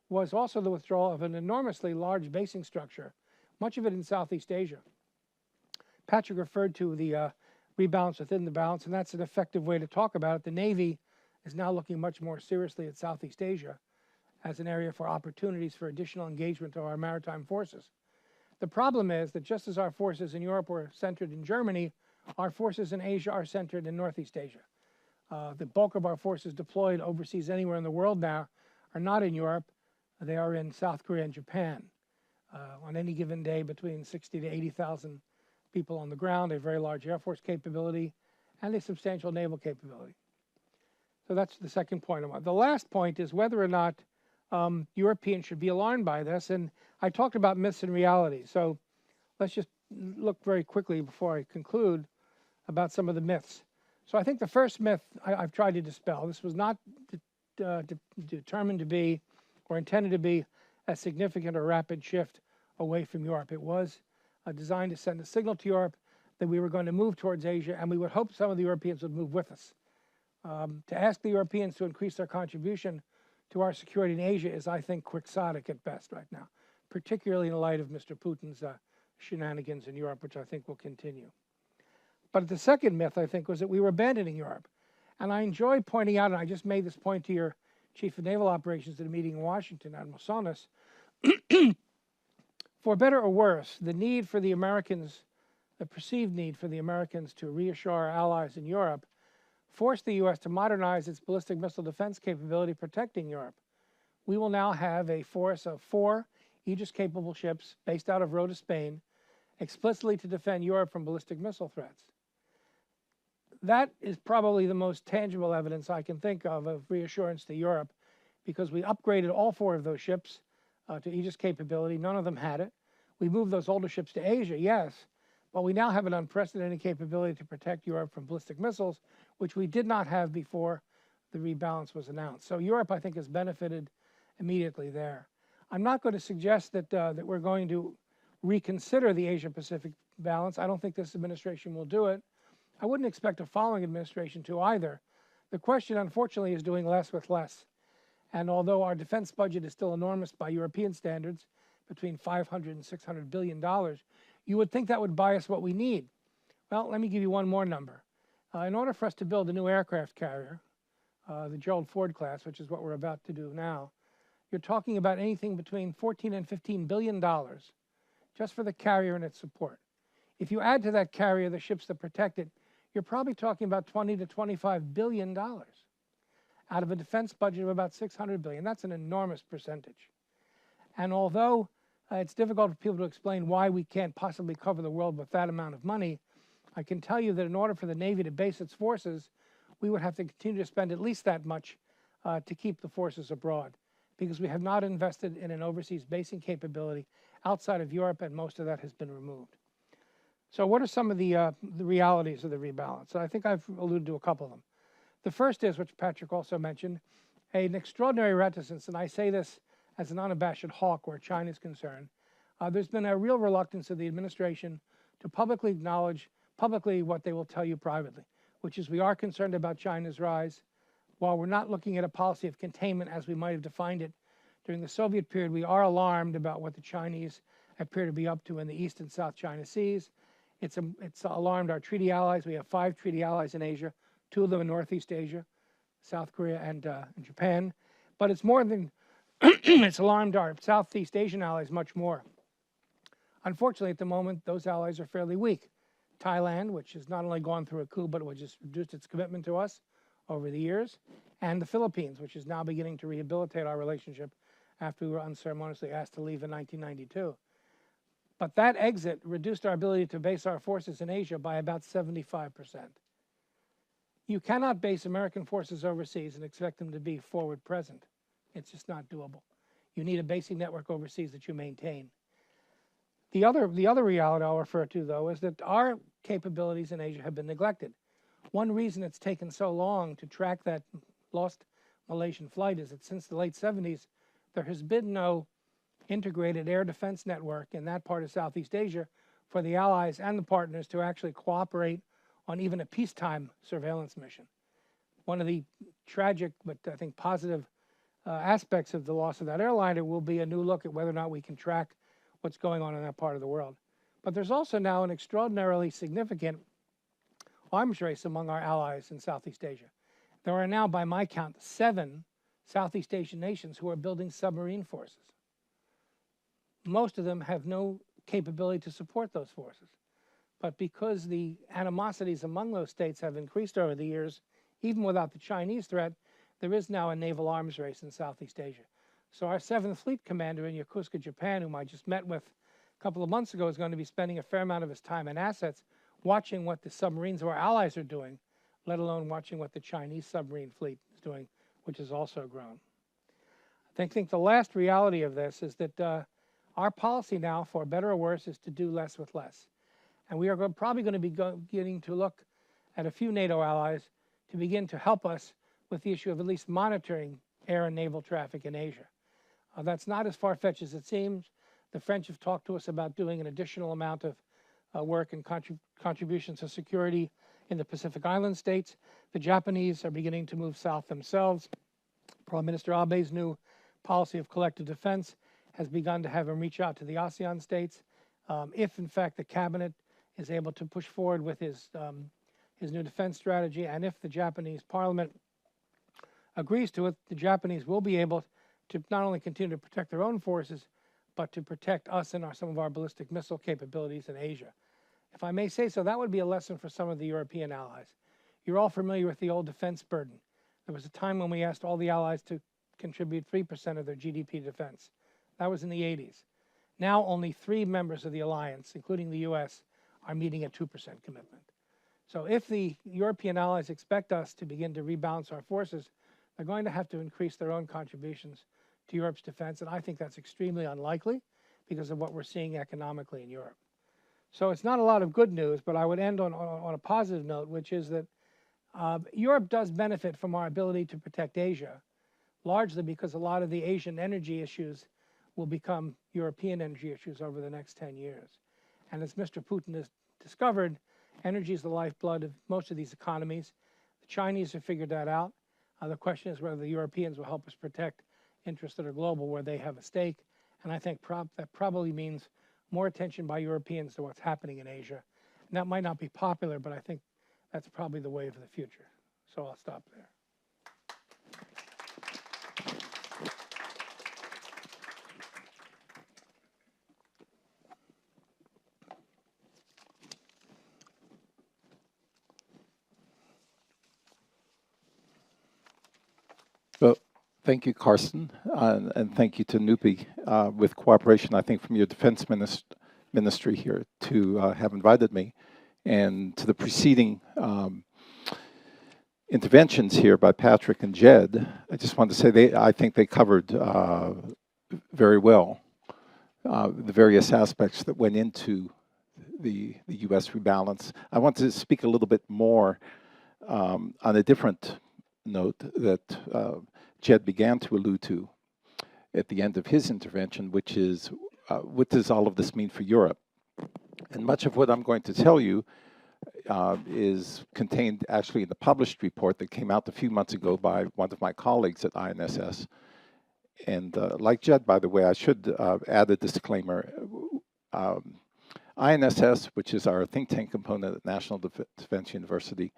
was also the withdrawal of an enormously large basing structure, much of it in Southeast Asia. Patrick referred to the rebalance within the balance, and that's an effective way to talk about it. The Navy is now looking much more seriously at Southeast Asia as an area for opportunities for additional engagement of our maritime forces. The problem is that just as our forces in Europe were centered in Germany, our forces in Asia are centered in Northeast Asia. The bulk of our forces deployed overseas anywhere in the world now are not in Europe. They are in South Korea and Japan. On any given day, between 60 to 80,000 people on the ground, a very large Air Force capability, and a substantial naval capability. So that's the second point. The last point is whether or not Europeans should be alarmed by this. And I talked about myths and realities. So let's just look very quickly before I conclude about some of the myths. So I think the first myth I've tried to dispel. This was not determined to be or intended to be a significant or rapid shift away from Europe. It was designed to send a signal to Europe that we were going to move towards Asia, and we would hope some of the Europeans would move with us. To ask the Europeans to increase their contribution to our security in Asia is, I think, quixotic at best right now, particularly in light of Mr. Putin's shenanigans in Europe, which I think will continue. But the second myth, I think, was that we were abandoning Europe. And I enjoy pointing out, and I just made this point to your Chief of Naval Operations at a meeting in Washington, Admiral Sonas, for better or worse, the need for the Americans, the perceived need for the Americans to reassure our allies in Europe, forced the U.S. to modernize its ballistic missile defense capability protecting Europe. We will now have a force of 4 Aegis-capable ships based out of Rota, Spain, explicitly to defend Europe from ballistic missile threats. That is probably the most tangible evidence I can think of reassurance to Europe, because we upgraded all 4 of those ships to Aegis capability. None of them had it. We moved those older ships to Asia, yes, but we now have an unprecedented capability to protect Europe from ballistic missiles, which we did not have before the rebalance was announced. So Europe, I think, has benefited immediately there. I'm not going to suggest that, that we're going to reconsider the Asia-Pacific balance. I don't think this administration will do it. I wouldn't expect a following administration to either. The question, unfortunately, is doing less with less. And although our defense budget is still enormous by European standards, between $500 and $600 billion, you would think that would buy us what we need. Well, let me give you one more number. In order for us to build a new aircraft carrier, the Gerald Ford class, which is what we're about to do now, you're talking about anything between $14 and $15 billion just for the carrier and its support. If you add to that carrier the ships that protect it, you're probably talking about $20 to $25 billion out of a defense budget of about $600 billion. That's an enormous percentage. And although it's difficult for people to explain why we can't possibly cover the world with that amount of money, I can tell you that in order for the Navy to base its forces, we would have to continue to spend at least that much to keep the forces abroad, because we have not invested in an overseas basing capability outside of Europe, and most of that has been removed. So what are some of the realities of the rebalance? I think I've alluded to a couple of them. The first is, which Patrick also mentioned, an extraordinary reticence, and I say this as an unabashed hawk where China is concerned. There's been a real reluctance of the administration to publicly acknowledge publicly what they will tell you privately, which is we are concerned about China's rise. While we're not looking at a policy of containment as we might have defined it during the Soviet period, we are alarmed about what the Chinese appear to be up to in the East and South China Seas. It's alarmed our treaty allies. We have 5 treaty allies in Asia, 2 of them in Northeast Asia, South Korea and Japan. But it's more than, it's alarmed our Southeast Asian allies much more. Unfortunately, at the moment, those allies are fairly weak. Thailand, which has not only gone through a coup, but which has reduced its commitment to us over the years, and the Philippines, which is now beginning to rehabilitate our relationship after we were unceremoniously asked to leave in 1992. But that exit reduced our ability to base our forces in Asia by about 75%. You cannot base American forces overseas and expect them to be forward present. It's just not doable. You need a basing network overseas that you maintain. The other reality I'll refer to, though, is that our capabilities in Asia have been neglected. One reason it's taken so long to track that lost Malaysian flight is that since the late 70s, there has been no integrated air defense network in that part of Southeast Asia for the allies and the partners to actually cooperate on even a peacetime surveillance mission. One of the tragic, but I think positive aspects of the loss of that airliner will be a new look at whether or not we can track what's going on in that part of the world. But there's also now an extraordinarily significant arms race among our allies in Southeast Asia. There are now, by my count, 7 Southeast Asian nations who are building submarine forces. Most of them have no capability to support those forces. But because the animosities among those states have increased over the years, even without the Chinese threat, there is now a naval arms race in Southeast Asia. So our 7th Fleet Commander in Yokosuka, Japan, whom I just met with a couple of months ago, is going to be spending a fair amount of his time and assets watching what the submarines of our allies are doing, let alone watching what the Chinese submarine fleet is doing, which has also grown. I think the last reality of this is that our policy now, for better or worse, is to do less with less. And we are probably going to be beginning to look at a few NATO allies to begin to help us with the issue of at least monitoring air and naval traffic in Asia. That's not as far-fetched as it seems, The French have talked to us about doing an additional amount of work and contributions to security in the Pacific Island states. The Japanese are beginning to move south themselves. Prime Minister Abe's new policy of collective defense has begun to have him reach out to the ASEAN states. If, in fact, the cabinet is able to push forward with his new defense strategy, and if the Japanese parliament agrees to it, the Japanese will be able to not only continue to protect their own forces, but to protect us and some of our ballistic missile capabilities in Asia. If I may say so, that would be a lesson for some of the European allies. You're all familiar with the old defense burden. There was a time when we asked all the allies to contribute 3% of their GDP defense. That was in the 80s. Now only 3 members of the alliance, including the US, are meeting a 2% commitment. So if the European allies expect us to begin to rebalance our forces, they're going to have to increase their own contributions to Europe's defense, and I think that's extremely unlikely because of what we're seeing economically in Europe. So it's not a lot of good news, but I would end on a positive note, which is that Europe does benefit from our ability to protect Asia, largely because a lot of the Asian energy issues will become European energy issues over the next 10 years. And as Mr. Putin has discovered, energy is the lifeblood of most of these economies. The Chinese have figured that out. The question is whether the Europeans will help us protect interests that are global where they have a stake. And I think that probably means more attention by Europeans to what's happening in Asia. And that might not be popular, but I think that's probably the wave of the future. So I'll stop there. Well, thank you, Carsten, and thank you to NUPI with cooperation, I think, from your defense ministry here to have invited me, and to the preceding interventions here by Patrick and Jed. I just want to say I think they covered very well the various aspects that went into the U.S. rebalance. I want to speak a little bit more on a different note that Jed began to allude to at the end of his intervention, which is what does all of this mean for Europe? And much of what I'm going to tell you is contained actually in the published report that came out a few months ago by one of my colleagues at INSS. And like Jed, by the way, I should add a disclaimer. INSS, which is our think tank component at National Defense University,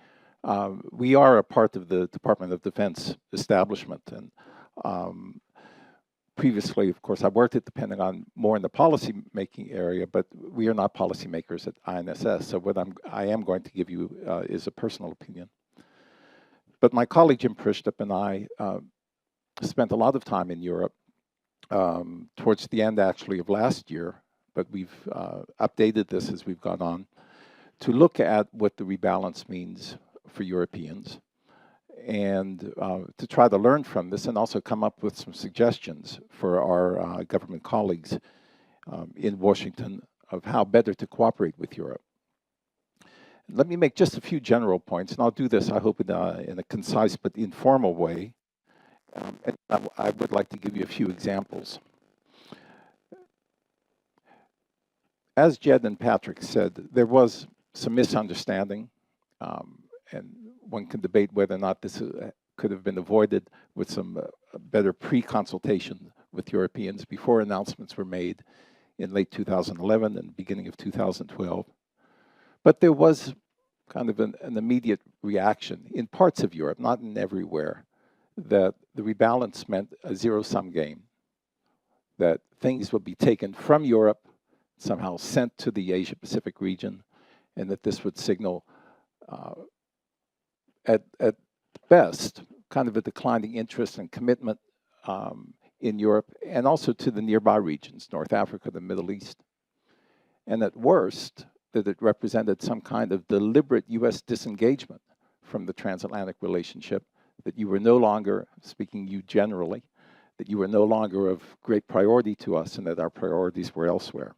we are a part of the Department of Defense establishment. And previously, of course, I worked at the Pentagon more in the policy-making area, but we are not policymakers at INSS. So what I am going to give you is a personal opinion. But my colleague Jim Prishtup and I spent a lot of time in Europe towards the end, actually, of last year, but we've updated this as we've gone on to look at what the rebalance means for Europeans and to try to learn from this and also come up with some suggestions for our government colleagues in Washington of how better to cooperate with Europe. Let me make just a few general points, and I'll do this, I hope, in a concise but informal way. And I would like to give you a few examples. As Jed and Patrick said, there was some misunderstanding, and one can debate whether or not this could have been avoided with some better pre-consultation with Europeans before announcements were made in late 2011 and beginning of 2012. But there was kind of an immediate reaction in parts of Europe, not in everywhere, that the rebalance meant a zero-sum game, that things would be taken from Europe, somehow sent to the Asia-Pacific region, and that this would signal, at best, kind of a declining interest and commitment in Europe, and also to the nearby regions, North Africa, the Middle East. And at worst, that it represented some kind of deliberate US disengagement from the transatlantic relationship, that you were no longer, speaking you generally, that you were no longer of great priority to us and that our priorities were elsewhere.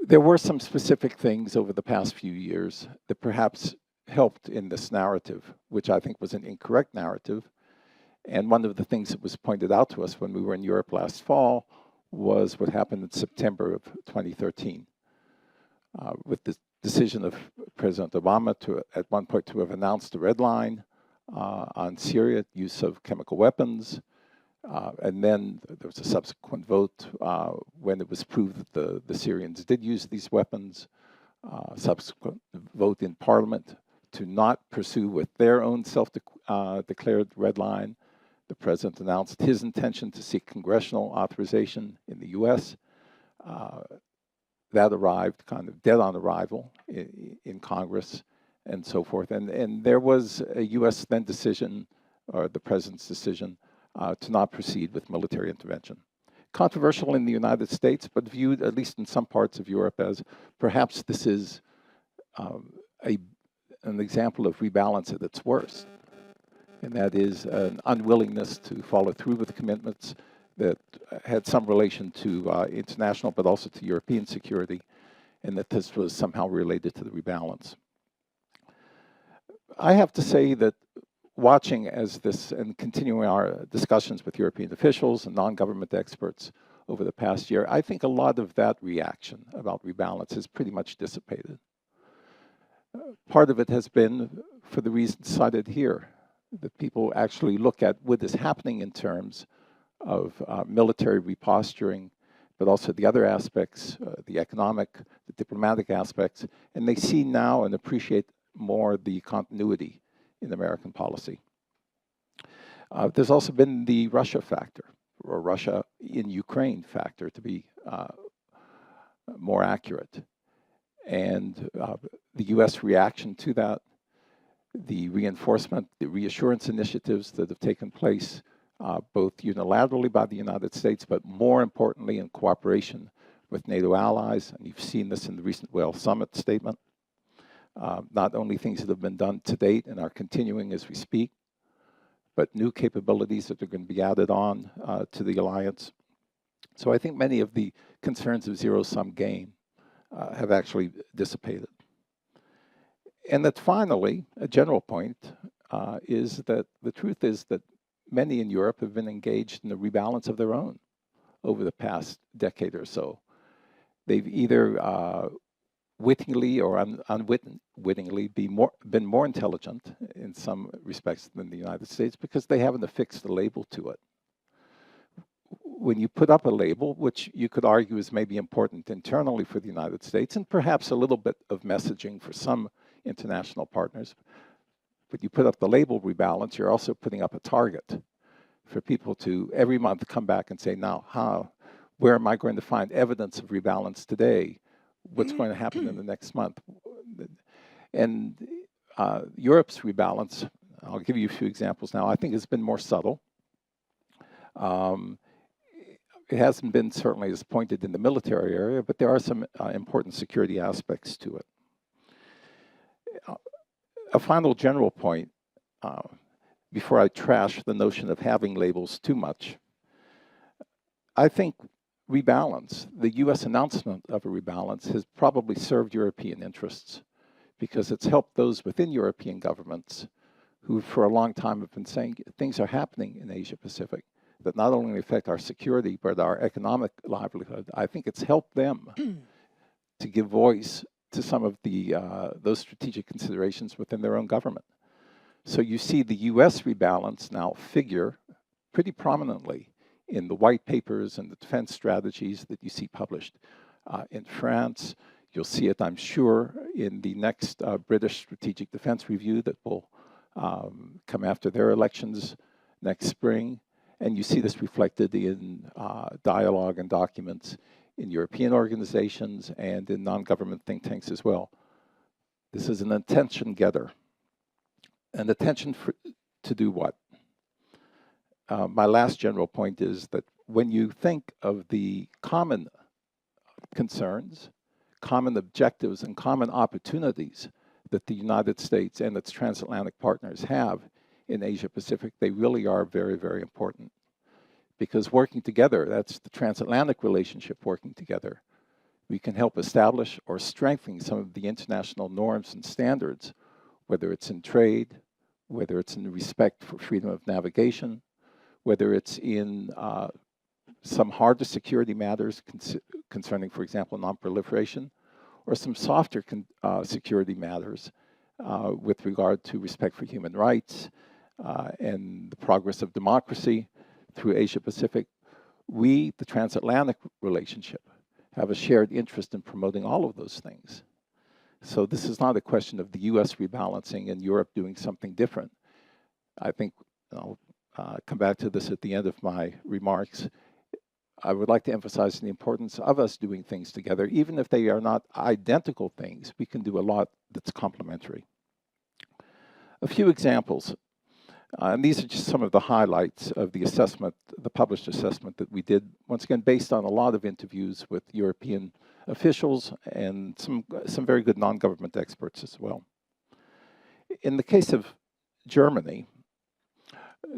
There were some specific things over the past few years that perhaps helped in this narrative, which I think was an incorrect narrative. And one of the things that was pointed out to us when we were in Europe last fall was what happened in September of 2013, with the decision of President Obama to, at one point, to have announced a red line on Syria, use of chemical weapons, and then there was a subsequent vote when it was proved that the Syrians did use these weapons, subsequent vote in Parliament to not pursue with their own self-declared red line. The president announced his intention to seek congressional authorization in the U.S. That arrived kind of dead on arrival in Congress and so forth. And there was a U.S. then decision, or the president's decision, to not proceed with military intervention. Controversial in the United States, but viewed, at least in some parts of Europe, as perhaps this is an example of rebalance at its worst. And that is an unwillingness to follow through with the commitments that had some relation to international, but also to European security, and that this was somehow related to the rebalance. I have to say that watching as this and continuing our discussions with European officials and non-government experts over the past year, I think a lot of that reaction about rebalance has pretty much dissipated. Part of it has been for the reasons cited here, that people actually look at what is happening in terms of military reposturing, but also the other aspects, the economic, the diplomatic aspects, and they see now and appreciate more the continuity in American policy. There's also been the Russia factor, or Russia in Ukraine factor, to be more accurate. And the US reaction to that, the reinforcement, the reassurance initiatives that have taken place, both unilaterally by the United States, but more importantly in cooperation with NATO allies, and you've seen this in the recent Wales Summit statement. Not only things that have been done to date and are continuing as we speak, but new capabilities that are going to be added on to the alliance. So I think many of the concerns of zero-sum game have actually dissipated. And that finally, a general point is that the truth is that many in Europe have been engaged in a rebalance of their own over the past decade or so. They've either wittingly or unwittingly been more intelligent in some respects than the United States because they haven't affixed a label to it. When you put up a label, which you could argue is maybe important internally for the United States and perhaps a little bit of messaging for some international partners, but you put up the label rebalance, you're also putting up a target for people to every month come back and say, now, where am I going to find evidence of rebalance today? What's going to happen in the next month? And Europe's rebalance, I'll give you a few examples now, I think has been more subtle. It hasn't been certainly as pointed in the military area, but there are some important security aspects to it. A final general point, before I trash the notion of having labels too much, I think rebalance, the US announcement of a rebalance has probably served European interests because it's helped those within European governments who for a long time have been saying things are happening in Asia Pacific that not only affect our security, but our economic livelihood. I think it's helped them to give voice to some of the those strategic considerations within their own government. So you see the US rebalance now figure pretty prominently in the white papers and the defense strategies that you see published in France. You'll see it, I'm sure, in the next British Strategic Defense Review that will come after their elections next spring. And you see this reflected in dialogue and documents in European organizations and in non-government think tanks as well. This is an attention getter. An attention to do what? My last general point is that when you think of the common concerns, common objectives, and common opportunities that the United States and its transatlantic partners have in Asia Pacific, they really are very, very important. Because working together, that's the transatlantic relationship working together, we can help establish or strengthen some of the international norms and standards, whether it's in trade, whether it's in respect for freedom of navigation, whether it's in some harder security matters concerning, for example, non-proliferation, or some softer security matters with regard to respect for human rights and the progress of democracy through Asia-Pacific. We, the transatlantic relationship, have a shared interest in promoting all of those things. So this is not a question of the US rebalancing and Europe doing something different. I think I'll come back to this at the end of my remarks. I would like to emphasize the importance of us doing things together. Even if they are not identical things, we can do a lot that's complementary. A few examples, and these are just some of the highlights of the assessment, the published assessment that we did, once again, based on a lot of interviews with European officials and some very good non-government experts as well. In the case of Germany,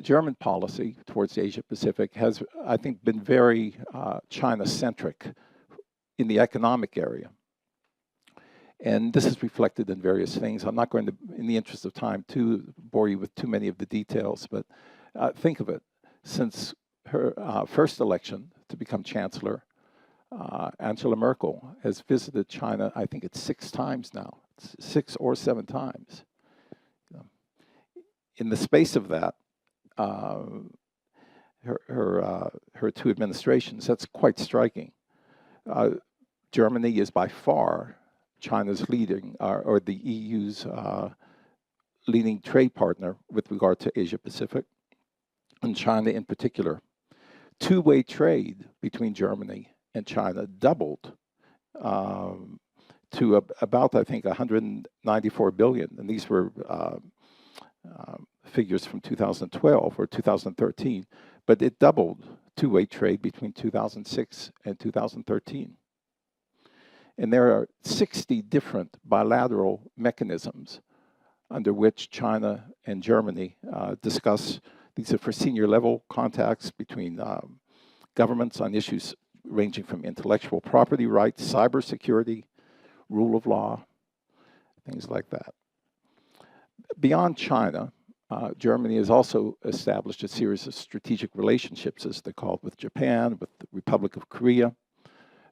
German policy towards Asia-Pacific has, I think, been very China-centric in the economic area. And this is reflected in various things. I'm not going to, in the interest of time, bore you with too many of the details, but think of it. Since her first election to become chancellor, Angela Merkel has visited China, I think it's 6 times now, 6 or 7 times. In the space of that, her 2 administrations, that's quite striking. Germany is by far China's leading, or the EU's leading trade partner with regard to Asia-Pacific, and China in particular. Two-way trade between Germany and China doubled to about, I think, 194 billion, and these were figures from 2012 or 2013, but it doubled two-way trade between 2006 and 2013. And there are 60 different bilateral mechanisms under which China and Germany discuss. These are for senior level contacts between governments on issues ranging from intellectual property rights, cybersecurity, rule of law, things like that. Beyond China, Germany has also established a series of strategic relationships, as they're called, with Japan, with the Republic of Korea.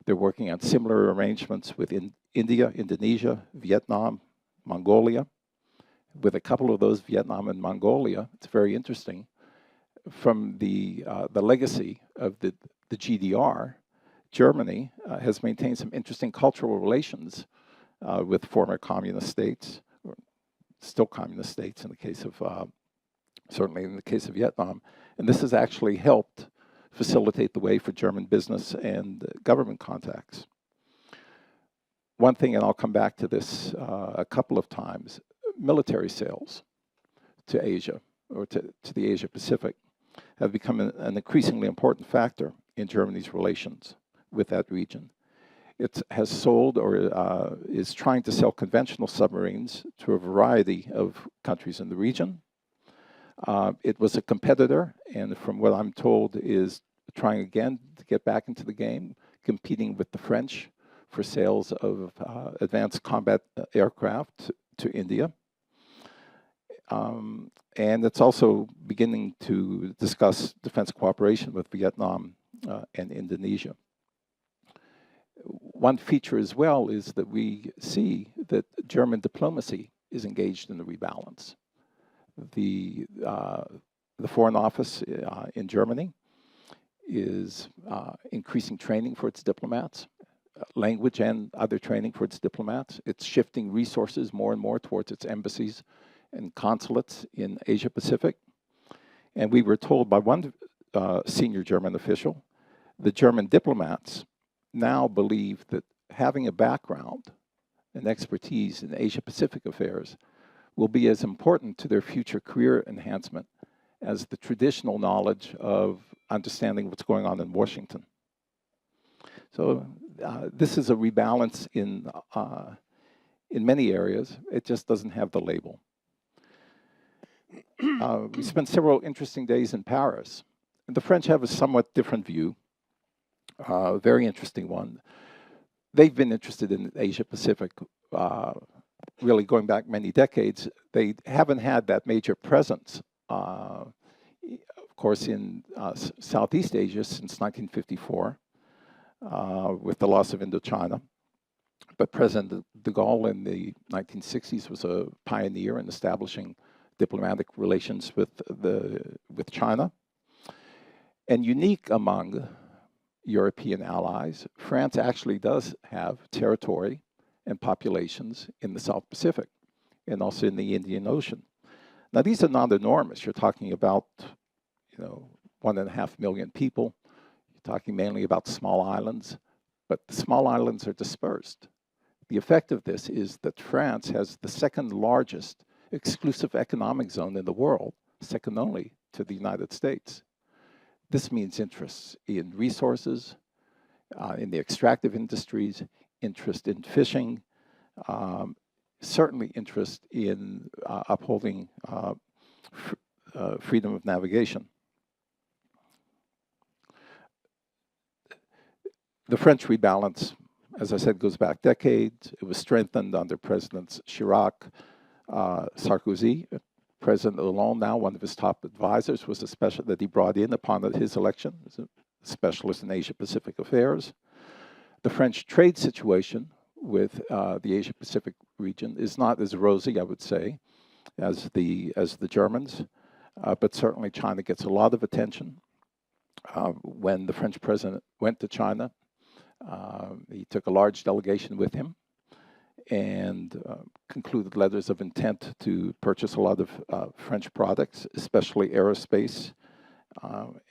They're working on similar arrangements with India, Indonesia, Vietnam, Mongolia. With a couple of those, Vietnam and Mongolia, it's very interesting. From the legacy of the GDR, Germany has maintained some interesting cultural relations with former communist states, or still communist states in the case of, certainly in the case of Vietnam. And this has actually helped facilitate the way for German business and government contacts. One thing, and I'll come back to this a couple of times, military sales to Asia, or to the Asia-Pacific, have become an increasingly important factor in Germany's relations with that region. It has sold or is trying to sell conventional submarines to a variety of countries in the region. It was a competitor, and from what I'm told, is trying again to get back into the game, competing with the French for sales of advanced combat aircraft to India. And it's also beginning to discuss defense cooperation with Vietnam and Indonesia. One feature as well is that we see that German diplomacy is engaged in the rebalance. The Foreign Office in Germany is increasing training for its diplomats, language and other training for its diplomats. It's shifting resources more and more towards its embassies and consulates in Asia Pacific. And we were told by one senior German official, the German diplomats now believe that having a background and expertise in Asia Pacific affairs will be as important to their future career enhancement as the traditional knowledge of understanding what's going on in Washington. So this is a rebalance in many areas. It just doesn't have the label. We spent several interesting days in Paris. And the French have a somewhat different view, a very interesting one. They've been interested in Asia Pacific really going back many decades. They haven't had that major presence. Of course, in Southeast Asia since 1954 with the loss of Indochina. But President de Gaulle in the 1960s was a pioneer in establishing diplomatic relations with China. And unique among European allies, France actually does have territory and populations in the South Pacific and also in the Indian Ocean. Now, these are not enormous. You're talking about, 1.5 million people. You're talking mainly about small islands, but the small islands are dispersed. The effect of this is that France has the second largest exclusive economic zone in the world, second only to the United States. This means interests in resources, in the extractive industries, interest in fishing, certainly interest in upholding freedom of navigation. The French rebalance, as I said, goes back decades. It was strengthened under Presidents Chirac, Sarkozy. President Hollande, now one of his top advisors, was a special that he brought in upon his election, as a specialist in Asia-Pacific affairs. The French trade situation with the Asia-Pacific region is not as rosy, I would say, as the Germans, but certainly China gets a lot of attention. When the French president went to China, he took a large delegation with him and concluded letters of intent to purchase a lot of French products, especially aerospace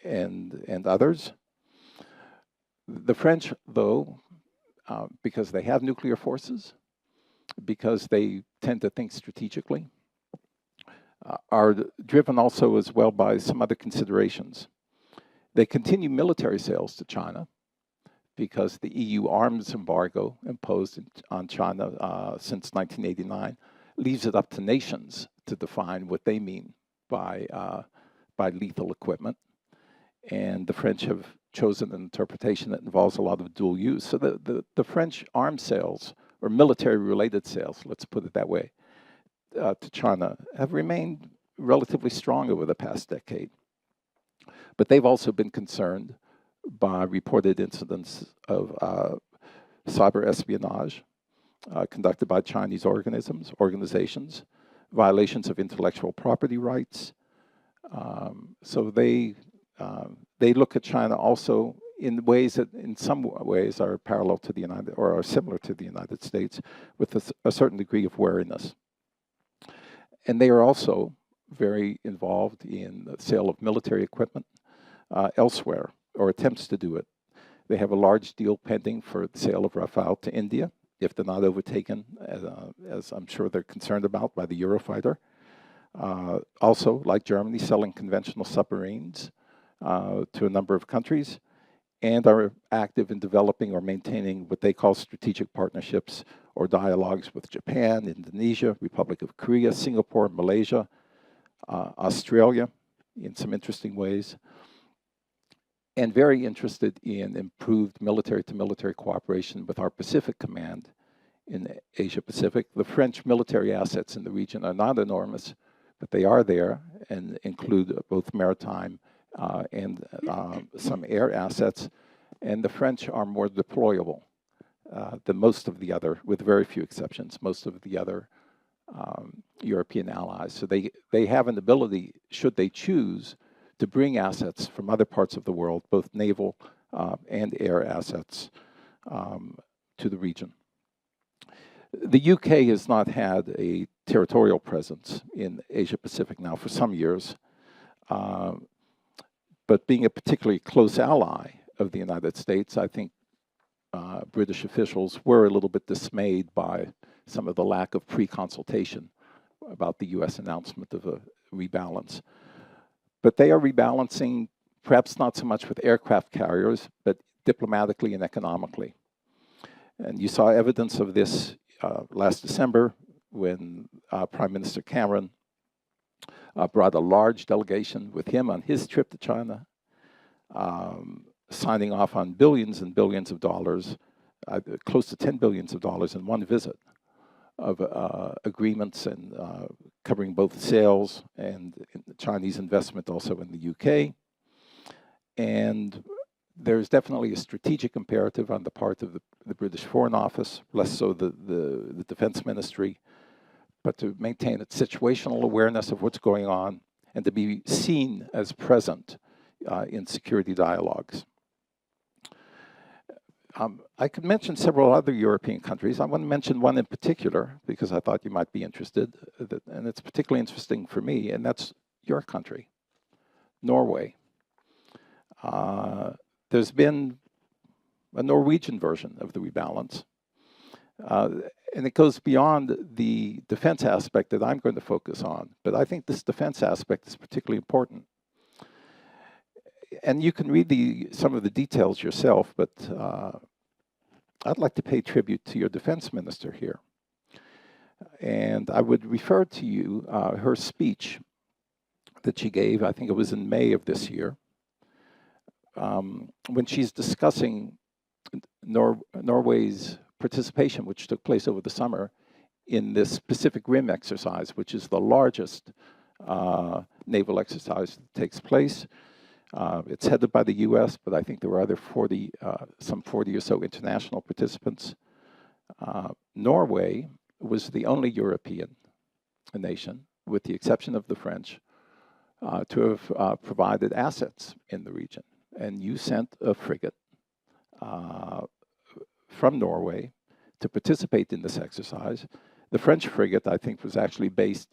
and others. The French, though, because they have nuclear forces, because they tend to think strategically, are driven also as well by some other considerations. They continue military sales to China, because the EU arms embargo imposed on China since 1989 leaves it up to nations to define what they mean by lethal equipment. And the French have chosen an interpretation that involves a lot of dual use. So the French arms sales, or military-related sales, let's put it that way, to China have remained relatively strong over the past decade. But they've also been concerned by reported incidents of cyber espionage conducted by Chinese organizations, violations of intellectual property rights. So they look at China also in ways that in some ways are parallel to the United, or are similar to the United States, with a certain degree of wariness. And they are also very involved in the sale of military equipment elsewhere, or attempts to do it. They have a large deal pending for the sale of Rafale to India, if they're not overtaken, as I'm sure they're concerned about, by the Eurofighter. Also, like Germany, selling conventional submarines to a number of countries, and are active in developing or maintaining what they call strategic partnerships or dialogues with Japan, Indonesia, Republic of Korea, Singapore, Malaysia, Australia, in some interesting ways, and very interested in improved military-to-military cooperation with our Pacific Command in Asia-Pacific. The French military assets in the region are not enormous, but they are there and include both maritime and some air assets. And the French are more deployable than most of the other, with very few exceptions, most of the other European allies. So they have an ability, should they choose, to bring assets from other parts of the world, both naval and air assets, to the region. The UK has not had a territorial presence in Asia-Pacific now for some years, but being a particularly close ally of the United States, I think British officials were a little bit dismayed by some of the lack of pre-consultation about the US announcement of a rebalance. But they are rebalancing, perhaps not so much with aircraft carriers, but diplomatically and economically. And you saw evidence of this last December when Prime Minister Cameron brought a large delegation with him on his trip to China, signing off on billions and billions of dollars, close to $10 billion in one visit, of agreements and covering both sales and Chinese investment also in the UK. And there's definitely a strategic imperative on the part of the British Foreign Office, less so the Defense Ministry, but to maintain its situational awareness of what's going on and to be seen as present in security dialogues. I could mention several other European countries. I want to mention one in particular because I thought you might be interested, and it's particularly interesting for me, and that's your country, Norway. There's been a Norwegian version of the Rebalance, and it goes beyond the defense aspect that I'm going to focus on, but I think this defense aspect is particularly important. And you can read some of the details yourself, but I'd like to pay tribute to your defense minister here. And I would refer to you her speech that she gave, I think it was in May of this year, when she's discussing Norway's participation, which took place over the summer, in this Pacific Rim exercise, which is the largest naval exercise that takes place. It's headed by the US, but I think there were other some 40 or so international participants. Norway was the only European nation, with the exception of the French, to have provided assets in the region. And you sent a frigate from Norway to participate in this exercise. The French frigate, I think, was actually based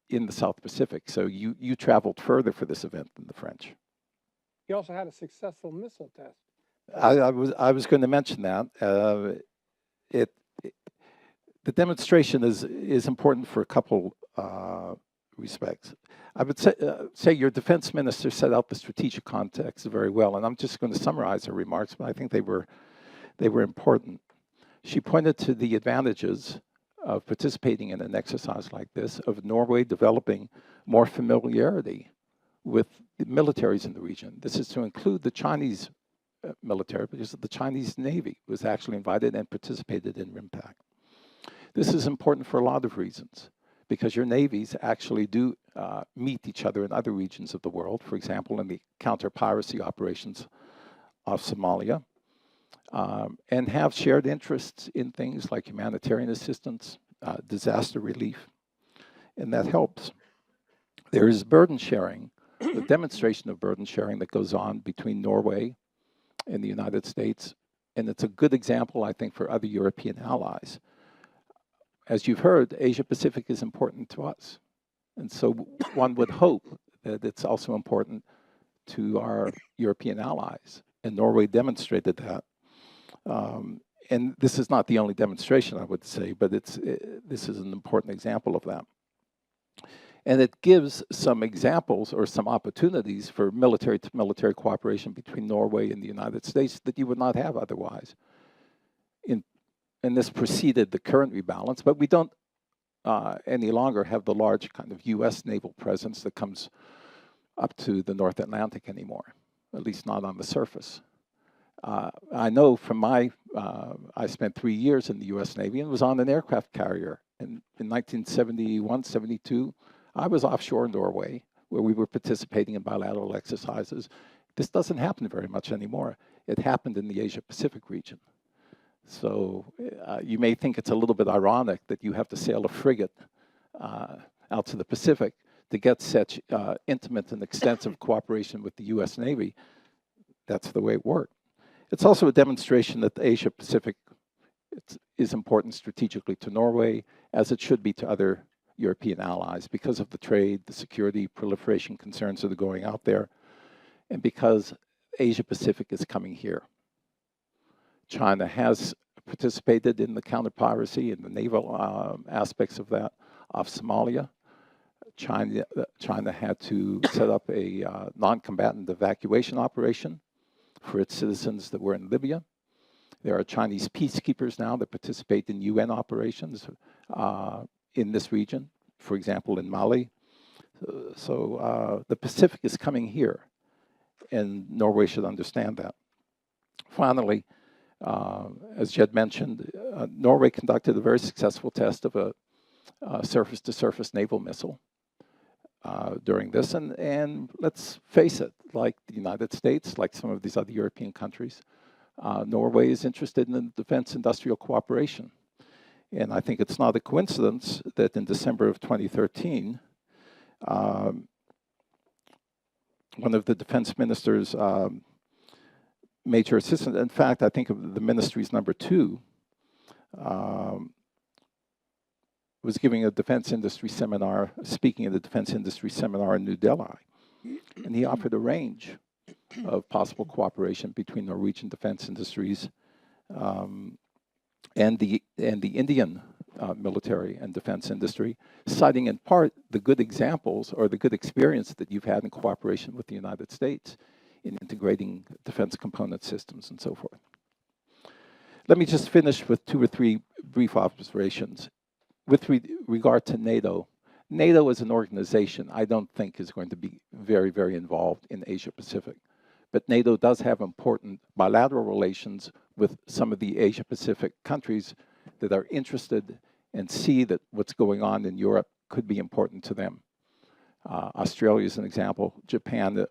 in the South Pacific. So you traveled further for this event than the French. He also had a successful missile test. I was going to mention that. The demonstration is important for a couple respects. I would say your defense minister set out the strategic context very well, and I'm just going to summarize her remarks, but I think they were important. She pointed to the advantages of participating in an exercise like this, of Norway developing more familiarity with the militaries in the region. This is to include the Chinese military, because the Chinese Navy was actually invited and participated in RIMPAC. This is important for a lot of reasons, because your navies actually do meet each other in other regions of the world, for example, in the counter-piracy operations of Somalia, and have shared interests in things like humanitarian assistance, disaster relief, and that helps. There is burden sharing, the demonstration of burden sharing that goes on between Norway and the United States, and it's a good example, I think, for other European allies. As you've heard, Asia-Pacific is important to us, and so one would hope that it's also important to our European allies, and Norway demonstrated that. And this is not the only demonstration, I would say, but this is an important example of that. And it gives some examples or some opportunities for military-to-military cooperation between Norway and the United States that you would not have otherwise. And this preceded the current rebalance, but we don't any longer have the large kind of US naval presence that comes up to the North Atlantic anymore, at least not on the surface. I know from I spent 3 years in the US Navy and was on an aircraft carrier. In 1971, 72, I was offshore Norway, where we were participating in bilateral exercises. This doesn't happen very much anymore. It happened in the Asia-Pacific region. So you may think it's a little bit ironic that you have to sail a frigate out to the Pacific to get such intimate and extensive cooperation with the US Navy. That's the way it worked. It's also a demonstration that the Asia-Pacific is important strategically to Norway, as it should be to other European allies, because of the trade, the security, proliferation concerns that are going out there, and because Asia-Pacific is coming here. China has participated in the counter-piracy and the naval aspects of that, of Somalia. China had to set up a non-combatant evacuation operation for its citizens that were in Libya. There are Chinese peacekeepers now that participate in UN operations in this region, for example, in Mali. So the Pacific is coming here, and Norway should understand that. Finally, As Jed mentioned, Norway conducted a very successful test of a surface-to-surface naval missile during this. And let's face it, like the United States, like some of these other European countries, Norway is interested in defense industrial cooperation. And I think it's not a coincidence that in December of 2013, one of the defense minister's major assistant, in fact, I think of the ministry's number 2, was giving a defense industry seminar, speaking at the defense industry seminar in New Delhi. And he offered a range of possible cooperation between Norwegian defense industries and the Indian military and defense industry, citing in part the good examples or the good experience that you've had in cooperation with the United States in integrating defense component systems and so forth. Let me just finish with 2 or 3 brief observations. With regard to NATO, NATO as an organization, I don't think is going to be very, very involved in Asia Pacific. But NATO does have important bilateral relations with some of the Asia Pacific countries that are interested and see that what's going on in Europe could be important to them. Australia is an example, Japan,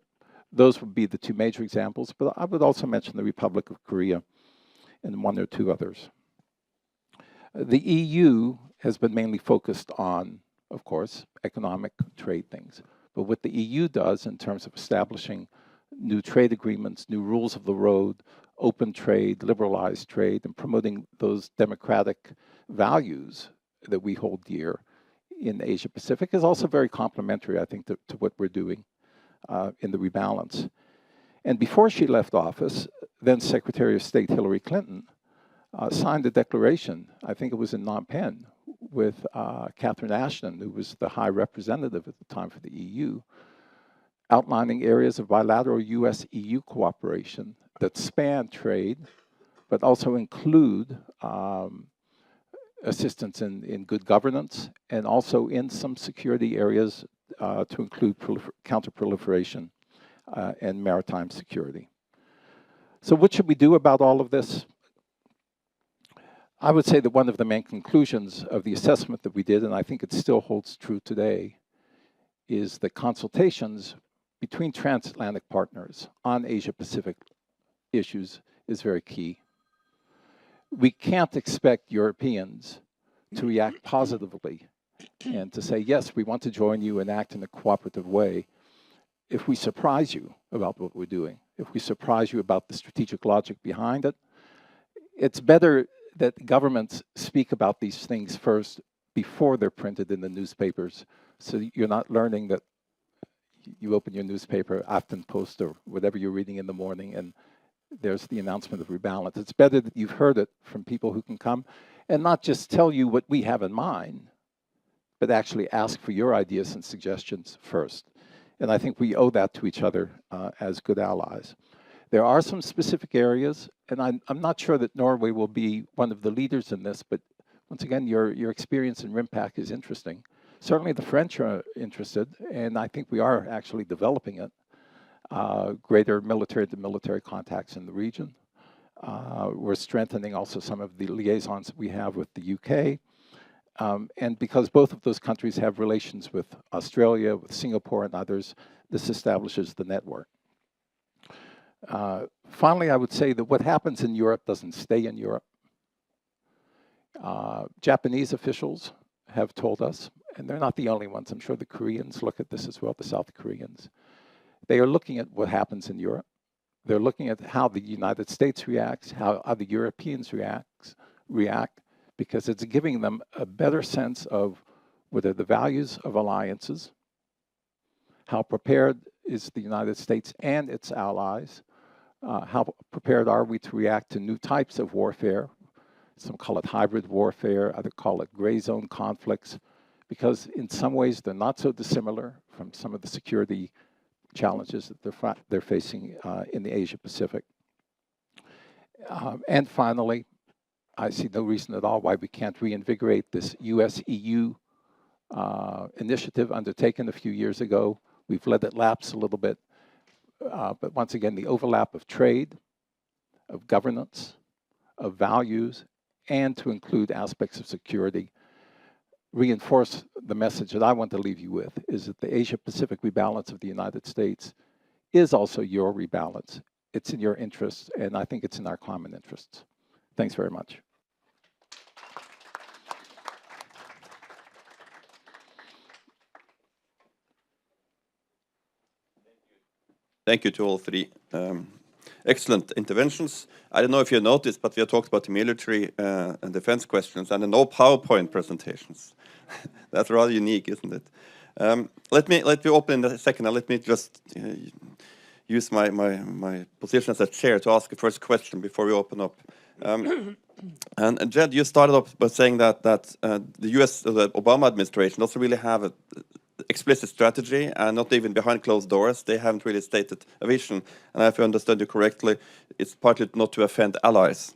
those would be the 2 major examples, but I would also mention the Republic of Korea and 1 or 2 others. The EU has been mainly focused on, of course, economic trade things. But what the EU does in terms of establishing new trade agreements, new rules of the road, open trade, liberalized trade, and promoting those democratic values that we hold dear in Asia Pacific is also very complementary, I think, to what we're doing in the Rebalance. And before she left office, then Secretary of State Hillary Clinton signed a declaration, I think it was in Phnom Penh, with Catherine Ashton, who was the High Representative at the time for the EU, outlining areas of bilateral US-EU cooperation that span trade, but also include assistance in good governance, and also in some security areas to include counter-proliferation and maritime security. So what should we do about all of this? I would say that one of the main conclusions of the assessment that we did, and I think it still holds true today, is that consultations between transatlantic partners on Asia-Pacific issues is very key. We can't expect Europeans to react positively and to say, yes, we want to join you and act in a cooperative way if we surprise you about what we're doing, if we surprise you about the strategic logic behind it. It's better that governments speak about these things first before they're printed in the newspapers, so you're not learning that you open your newspaper, Aftenpost, or whatever you're reading in the morning, and there's the announcement of Rebalance. It's better that you've heard it from people who can come and not just tell you what we have in mind, but actually ask for your ideas and suggestions first. And I think we owe that to each other as good allies. There are some specific areas, and I'm not sure that Norway will be one of the leaders in this, but once again, your experience in RIMPAC is interesting. Certainly the French are interested, and I think we are actually developing it. Greater military-to-military contacts in the region. We're strengthening also some of the liaisons that we have with the UK. And because both of those countries have relations with Australia, with Singapore and others, this establishes the network. Finally, I would say that what happens in Europe doesn't stay in Europe. Japanese officials have told us, and they're not the only ones, I'm sure the Koreans look at this as well, the South Koreans. They are looking at what happens in Europe. They're looking at how the United States reacts, how other Europeans react, because it's giving them a better sense of what are the values of alliances, how prepared is the United States and its allies, how prepared are we to react to new types of warfare. Some call it hybrid warfare, others call it gray zone conflicts, because in some ways they're not so dissimilar from some of the security challenges that they're facing in the Asia Pacific. And finally, I see no reason at all why we can't reinvigorate this US-EU initiative undertaken a few years ago. We've let it lapse a little bit, but once again, the overlap of trade, of governance, of values and to include aspects of security, reinforce the message that I want to leave you with, is that the Asia-Pacific rebalance of the United States is also your rebalance. It's in your interests, and I think it's in our common interests. Thanks very much. Thank you to all three. Excellent interventions. I don't know if you noticed, but we have talked about the military and defense questions and no PowerPoint presentations. That's rather unique, isn't it? Let me open in a second, and let me just use my position as a chair to ask the first question before we open up. And Jed, you started off by saying that the U.S. the Obama administration doesn't really have an explicit strategy, and not even behind closed doors. They haven't really stated a vision. And if I understood you correctly, it's partly not to offend allies.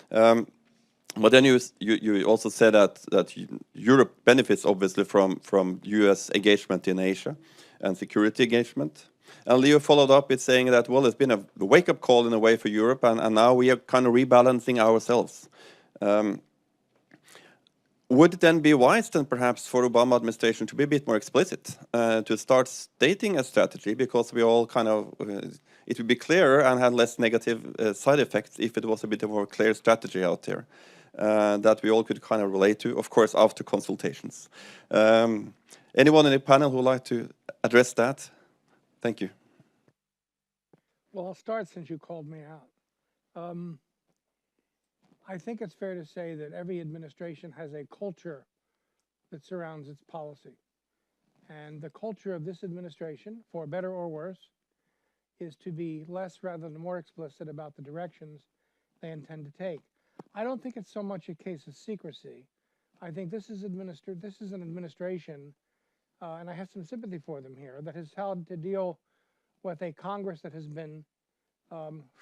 But then you also said that Europe benefits obviously from U.S. engagement in Asia and security engagement. And Leo followed up with saying that, well, it's been a wake-up call in a way for Europe, and now we are kind of rebalancing ourselves. Would it then be wise then perhaps for Obama administration to be a bit more explicit, to start stating a strategy, because we all kind of, it would be clearer and have less negative side effects if it was a bit of a more clear strategy out there that we all could kind of relate to, of course, after consultations. Anyone in the panel who would like to address that? Thank you. Well, I'll start since you called me out. I think it's fair to say that every administration has a culture that surrounds its policy. And the culture of this administration, for better or worse, is to be less rather than more explicit about the directions they intend to take. I don't think it's so much a case of secrecy. I think this is an administration, and I have some sympathy for them here, that has had to deal with a Congress that has been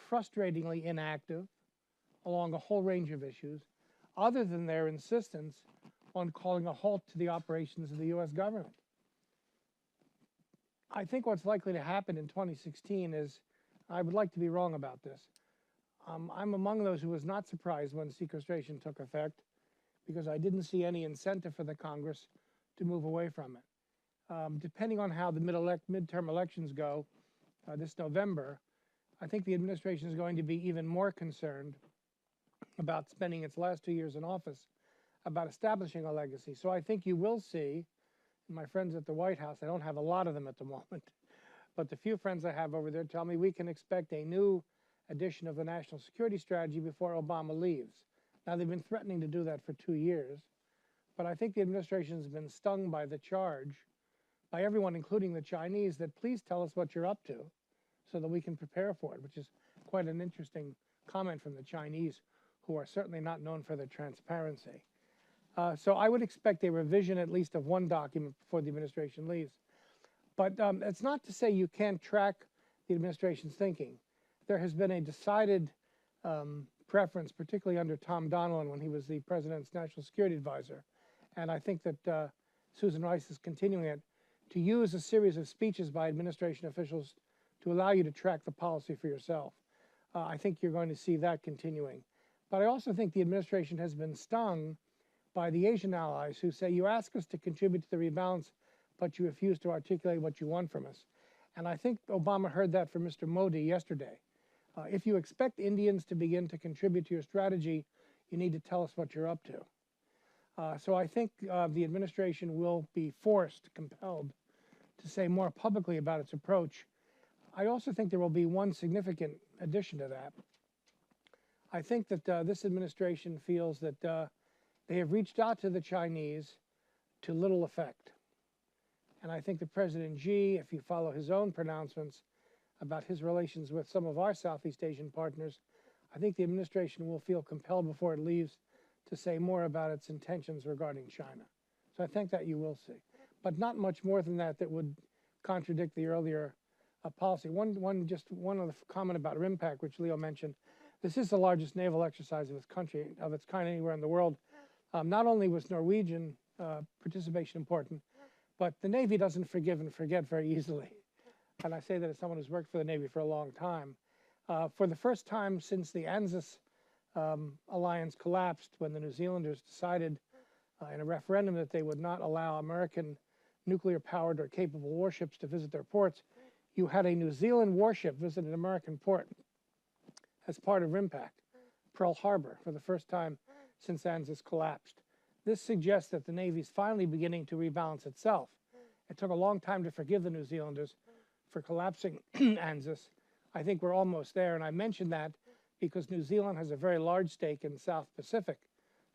frustratingly inactive along a whole range of issues, other than their insistence on calling a halt to the operations of the U.S. government. I think what's likely to happen in 2016 is, I would like to be wrong about this, I'm among those who was not surprised when sequestration took effect, because I didn't see any incentive for the Congress to move away from it. Depending on how the midterm elections go this November, I think the administration is going to be even more concerned about spending its last 2 years in office, about establishing a legacy. So I think you will see, my friends at the White House, I don't have a lot of them at the moment, but the few friends I have over there tell me we can expect a new edition of the national security strategy before Obama leaves. Now, they've been threatening to do that for 2 years, but I think the administration has been stung by the charge, by everyone, including the Chinese, that please tell us what you're up to so that we can prepare for it, which is quite an interesting comment from the Chinese, who are certainly not known for their transparency. So I would expect a revision at least of one document before the administration leaves. But it's not to say you can't track the administration's thinking. There has been a decided preference, particularly under Tom Donilon when he was the president's national security advisor. And I think that Susan Rice is continuing it, to use a series of speeches by administration officials to allow you to track the policy for yourself. I think you're going to see that continuing. But I also think the administration has been stung by the Asian allies who say, you ask us to contribute to the rebalance, but you refuse to articulate what you want from us. And I think Obama heard that from Mr. Modi yesterday. If you expect Indians to begin to contribute to your strategy, you need to tell us what you're up to. So I think the administration will be compelled to say more publicly about its approach. I also think there will be one significant addition to that. I think that this administration feels that they have reached out to the Chinese to little effect. And I think that President Xi, if you follow his own pronouncements about his relations with some of our Southeast Asian partners, I think the administration will feel compelled before it leaves to say more about its intentions regarding China. So I think that you will see. But not much more than that would contradict the earlier policy. Just one other comment about RIMPAC, which Leo mentioned. This is the largest naval exercise of its kind anywhere in the world. Not only was Norwegian participation important, but the Navy doesn't forgive and forget very easily. And I say that as someone who's worked for the Navy for a long time. For the first time since the ANZUS alliance collapsed when the New Zealanders decided in a referendum that they would not allow American nuclear-powered or capable warships to visit their ports, you had a New Zealand warship visit an American port as part of RIMPAC, Pearl Harbor, for the first time since ANZUS collapsed. This suggests that the Navy is finally beginning to rebalance itself. It took a long time to forgive the New Zealanders for collapsing ANZUS. I think we're almost there, and I mention that because New Zealand has a very large stake in the South Pacific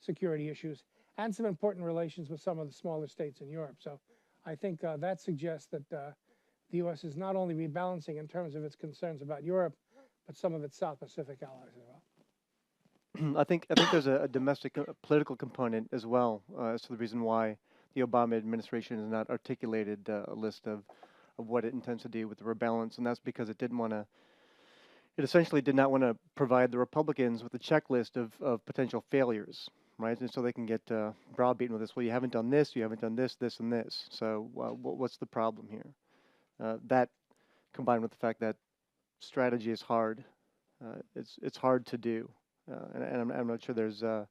security issues and some important relations with some of the smaller states in Europe. So I think that suggests that the U.S. is not only rebalancing in terms of its concerns about Europe, but some of its South Pacific allies as well. I think there's a domestic political component as well as to the reason why the Obama administration has not articulated a list of what it intends to do with the rebalance, and that's because it didn't want to. It essentially did not want to provide the Republicans with a checklist of potential failures, right? And so they can get browbeaten with this. Well, you haven't done this, you haven't done this, this, and this. So what's the problem here? That combined with the fact that strategy is hard, it's hard to do, and I'm not sure there's a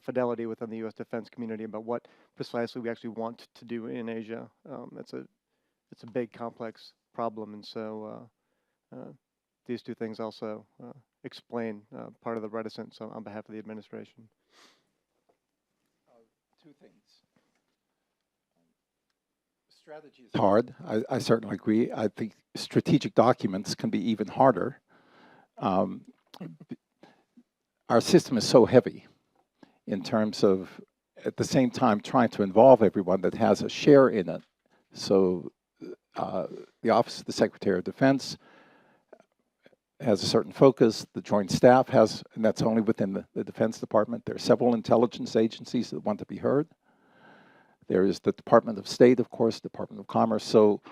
fidelity within the U.S. defense community about what precisely we actually want to do in Asia. It's a big, complex problem, and so these two things also explain part of the reticence on behalf of the administration. Two things. Strategy is hard. I certainly agree. I think strategic documents can be even harder. Our system is so heavy in terms of, at the same time, trying to involve everyone that has a share in it. So the Office of the Secretary of Defense has a certain focus. The Joint Staff has, and that's only within the Defense Department. There are several intelligence agencies that want to be heard. There is the Department of State, of course, Department of Commerce, so,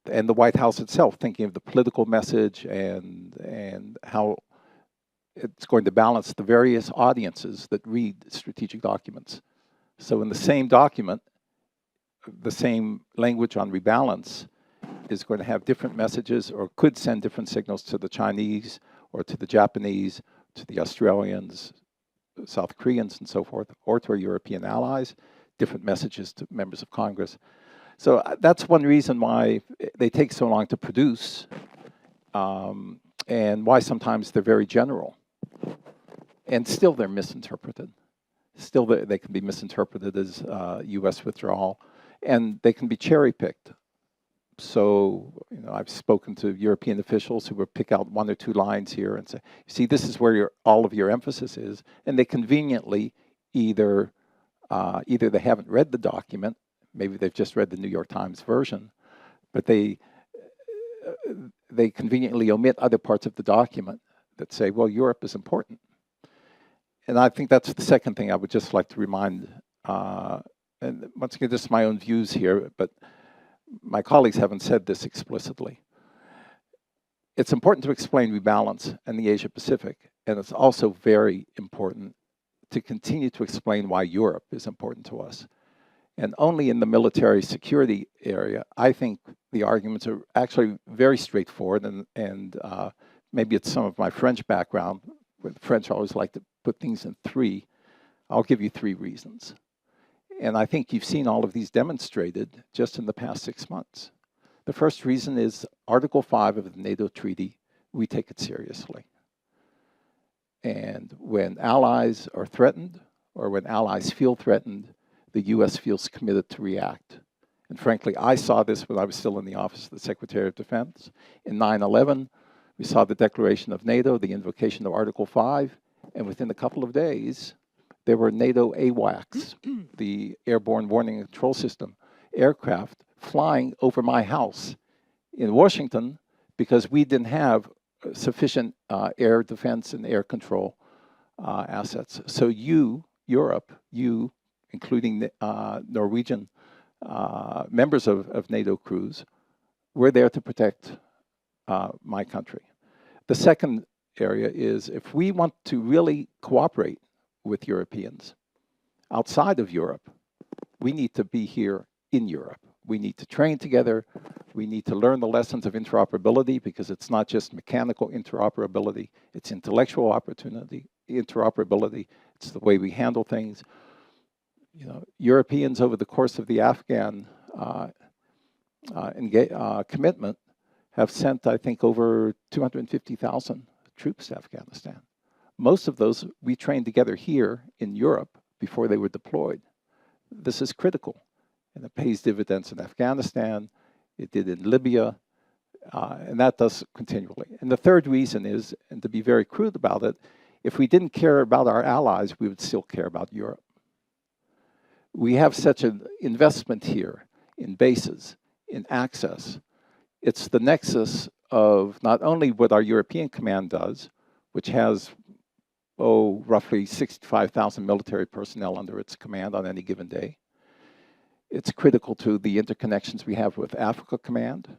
and the White House itself, thinking of the political message and how it's going to balance the various audiences that read strategic documents. So in the same document, the same language on rebalance is going to have different messages or could send different signals to the Chinese or to the Japanese, to the Australians, South Koreans and so forth, or to our European allies, different messages to members of Congress. So that's one reason why they take so long to produce and why sometimes they're very general. And still they're misinterpreted. Still they can be misinterpreted as U.S. withdrawal, and they can be cherry-picked. So, you know, I've spoken to European officials who will pick out one or two lines here and say, see, this is where all of your emphasis is, and they conveniently either they haven't read the document, maybe they've just read the New York Times version, but they conveniently omit other parts of the document that say, well, Europe is important. And I think that's the second thing I would just like to remind, and once again, this is my own views here, but my colleagues haven't said this explicitly. It's important to explain rebalance in the Asia Pacific, and it's also very important to continue to explain why Europe is important to us. And only in the military security area, I think the arguments are actually very straightforward, and maybe it's some of my French background, where the French always like to put things in three. I'll give you three reasons. And I think you've seen all of these demonstrated just in the past 6 months. The first reason is Article 5 of the NATO treaty, we take it seriously. And when allies are threatened, or when allies feel threatened, the US feels committed to react. And frankly, I saw this when I was still in the Office of the Secretary of Defense. In 9/11, we saw the declaration of NATO, the invocation of Article 5, and within a couple of days, there were NATO AWACS, the Airborne Warning and Control System, aircraft flying over my house in Washington because we didn't have sufficient air defense and air control assets. So you, Europe, you, including the Norwegian members of NATO crews, were there to protect my country. The second area is if we want to really cooperate with Europeans outside of Europe, we need to be here in Europe. We need to train together. We need to learn the lessons of interoperability because it's not just mechanical interoperability, it's intellectual interoperability. It's the way we handle things. You know, Europeans over the course of the Afghan commitment have sent, I think, over 250,000 troops to Afghanistan. Most of those we trained together here in Europe before they were deployed. This is critical, and it pays dividends in Afghanistan. It did in Libya, and that does continually. And the third reason is, and to be very crude about it, if we didn't care about our allies, we would still care about Europe. We have such an investment here in bases, in access. It's the nexus of not only what our European command does, which has, roughly 65,000 military personnel under its command on any given day. It's critical to the interconnections we have with Africa Command,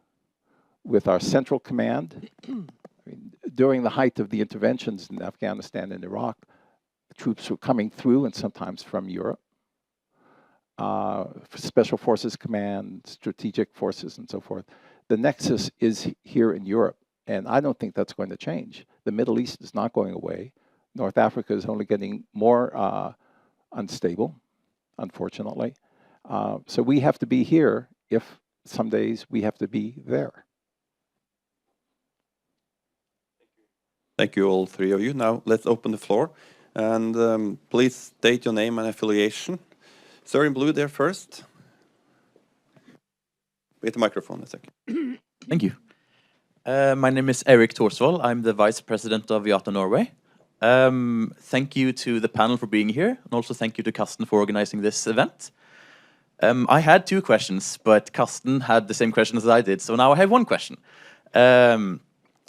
with our Central Command. I mean, during the height of the interventions in Afghanistan and Iraq, the troops were coming through and sometimes from Europe. Special Forces Command, Strategic Forces, and so forth. The nexus is here in Europe, and I don't think that's going to change. The Middle East is not going away. North Africa is only getting more unstable, unfortunately. So we have to be here if some days we have to be there. Thank you, all three of you. Now let's open the floor. And please state your name and affiliation. Sir in blue there first. Wait the microphone a second. Thank you. My name is Erik Thorsvold. I'm the Vice President of IATA Norway. Thank you to the panel for being here, and also thank you to Karsten for organizing this event. I had two questions, but Karsten had the same question as I did, so now I have one question. And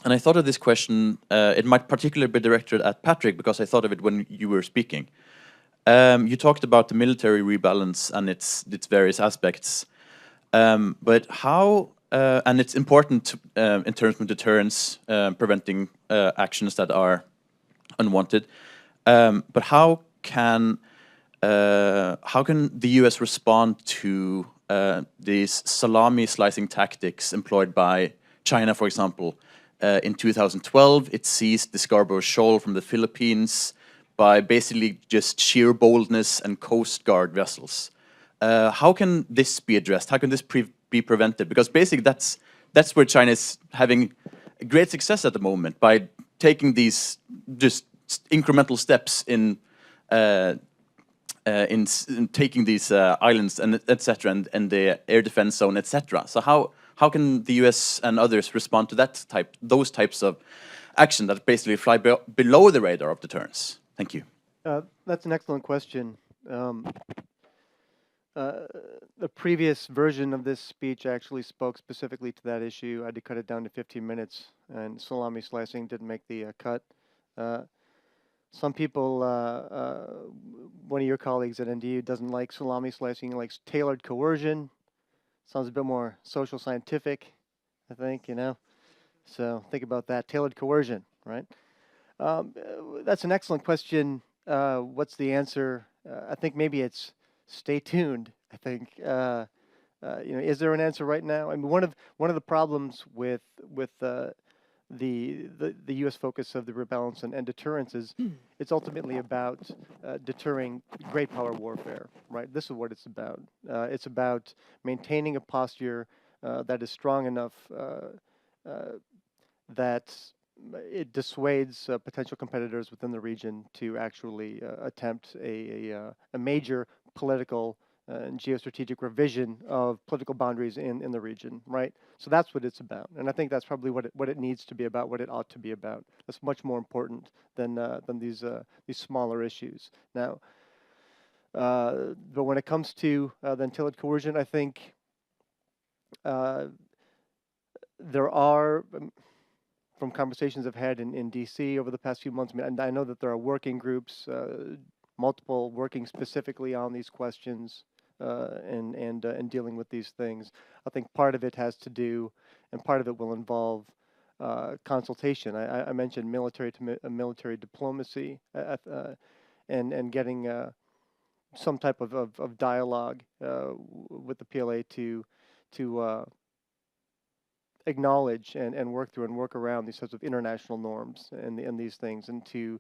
I thought of this question, it might particularly be directed at Patrick, because I thought of it when you were speaking. You talked about the military rebalance and its various aspects, but how, and it's important in terms of deterrence, preventing actions that are unwanted, but how can the US respond to these salami slicing tactics employed by China, for example? In 2012, it seized the Scarborough Shoal from the Philippines by basically just sheer boldness and Coast Guard vessels. How can this be addressed? How can this be prevented? Because basically that's where China is having great success at the moment, by taking these just incremental steps in taking these islands and etc. and the air defense zone, etc. So how can the US and others respond to those types of action that basically fly below the radar of deterrence? Thank you. That's an excellent question. The previous version of this speech actually spoke specifically to that issue. I had to cut it down to 15 minutes, and salami slicing didn't make the cut. Some people, one of your colleagues at NDU doesn't like salami slicing, he likes tailored coercion. Sounds a bit more social scientific, I think, you know. So think about that, tailored coercion, right? That's an excellent question. What's the answer? I think maybe it's stay tuned. I think, is there an answer right now? I mean, one of the problems with the U.S. focus of the rebalance and deterrence is it's ultimately about deterring great power warfare, right? This is what it's about. It's about maintaining a posture that is strong enough that it dissuades potential competitors within the region to actually attempt a major political and geostrategic revision of political boundaries in the region, right? So that's what it's about, and I think that's probably what it needs to be about, what it ought to be about. That's much more important than these smaller issues. Now, but when it comes to the tailored coercion, I think there are, from conversations I've had in DC over the past few months, and I know that there are working groups, multiple working specifically on these questions. And dealing with these things. I think part of it has to do, and part of it will involve consultation. I mentioned military diplomacy and getting some type of dialogue with the PLA to acknowledge and work through and work around these sorts of international norms and these things, and to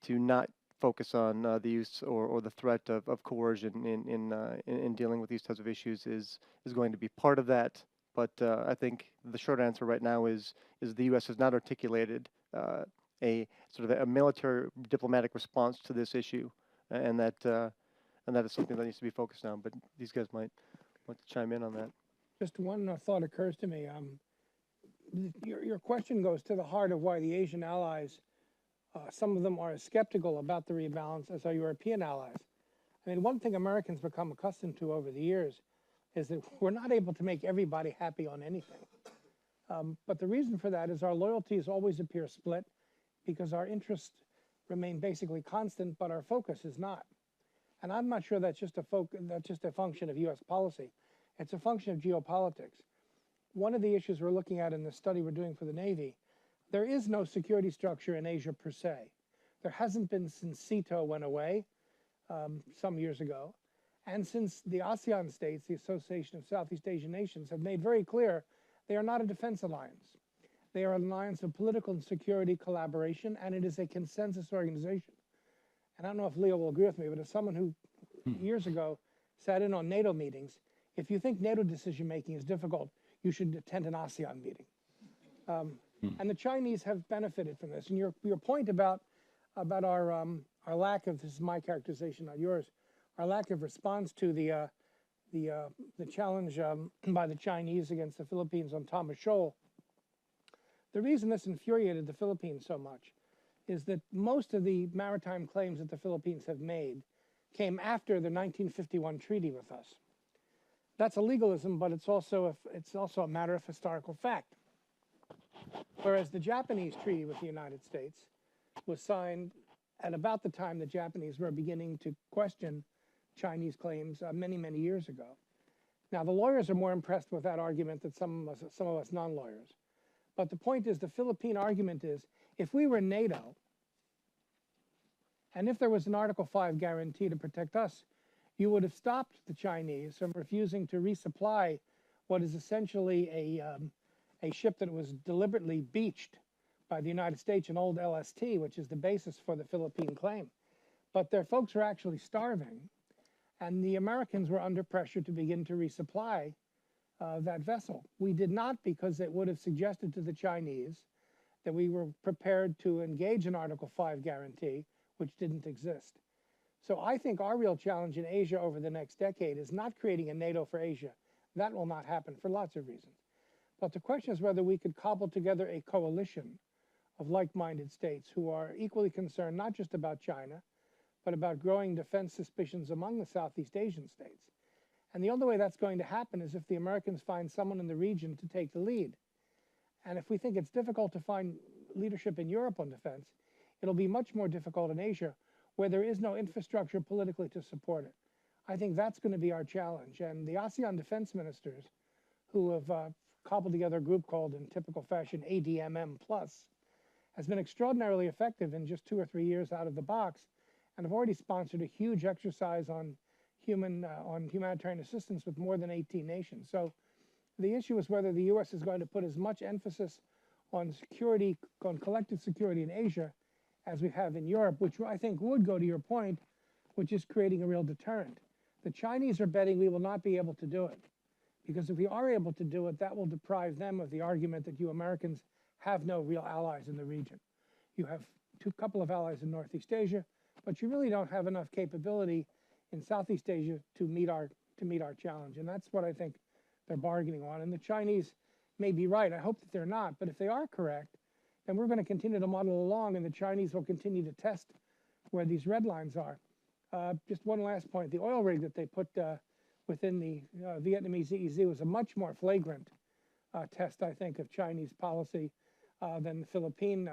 not focus on the use or the threat of coercion in dealing with these types of issues is going to be part of that. But I think the short answer right now is the U.S. has not articulated a sort of a military diplomatic response to this issue, and that is something that needs to be focused on. But these guys might want to chime in on that. Just one thought occurs to me. Your question goes to the heart of why the Asian allies, some of them are as skeptical about the rebalance as our European allies. I mean, one thing Americans become accustomed to over the years is that we're not able to make everybody happy on anything. But the reason for that is our loyalties always appear split because our interests remain basically constant, but our focus is not. And I'm not sure that's just a function of U.S. policy. It's a function of geopolitics. One of the issues we're looking at in the study we're doing for the Navy, there is no security structure in Asia per se. There hasn't been since SEATO went away some years ago. And since the ASEAN states, the Association of Southeast Asian Nations, have made very clear they are not a defense alliance. They are an alliance of political and security collaboration, and it is a consensus organization. And I don't know if Leo will agree with me, but as someone who years ago sat in on NATO meetings, if you think NATO decision-making is difficult, you should attend an ASEAN meeting. And the Chinese have benefited from this. And your point about our lack of, this is my characterization, not yours, our lack of response to the challenge by the Chinese against the Philippines on Thomas Shoal. The reason this infuriated the Philippines so much is that most of the maritime claims that the Philippines have made came after the 1951 treaty with us. That's a legalism, but it's also a matter of historical fact. Whereas the Japanese treaty with the United States was signed at about the time the Japanese were beginning to question Chinese claims many, many years ago. Now, the lawyers are more impressed with that argument than some of us non-lawyers. But the point is, the Philippine argument is, if we were NATO, and if there was an Article 5 guarantee to protect us, you would have stopped the Chinese from refusing to resupply what is essentially a ship that was deliberately beached by the United States, an old LST, which is the basis for the Philippine claim. But their folks were actually starving, and the Americans were under pressure to begin to resupply that vessel. We did not, because it would have suggested to the Chinese that we were prepared to engage in Article 5 guarantee, which didn't exist. So I think our real challenge in Asia over the next decade is not creating a NATO for Asia. That will not happen for lots of reasons. But the question is whether we could cobble together a coalition of like-minded states who are equally concerned not just about China, but about growing defense suspicions among the Southeast Asian states. And the only way that's going to happen is if the Americans find someone in the region to take the lead. And if we think it's difficult to find leadership in Europe on defense, it'll be much more difficult in Asia, where there is no infrastructure politically to support it. I think that's going to be our challenge. And the ASEAN defense ministers, who have cobbled together a group called, in typical fashion, ADMM+, has been extraordinarily effective in just 2 or 3 years out of the box, and have already sponsored a huge exercise on humanitarian assistance with more than 18 nations. So the issue is whether the U.S. is going to put as much emphasis on security, on collective security in Asia, as we have in Europe, which I think would go to your point, which is creating a real deterrent. The Chinese are betting we will not be able to do it, because if we are able to do it, that will deprive them of the argument that you Americans have no real allies in the region. You have a couple of allies in Northeast Asia, but you really don't have enough capability in Southeast Asia to meet our challenge, and that's what I think they're bargaining on. And the Chinese may be right. I hope that they're not, but if they are correct, then we're going to continue to muddle along, and the Chinese will continue to test where these red lines are. Just one last point: the oil rig that they put within the Vietnamese EEZ was a much more flagrant test, I think, of Chinese policy than the Philippine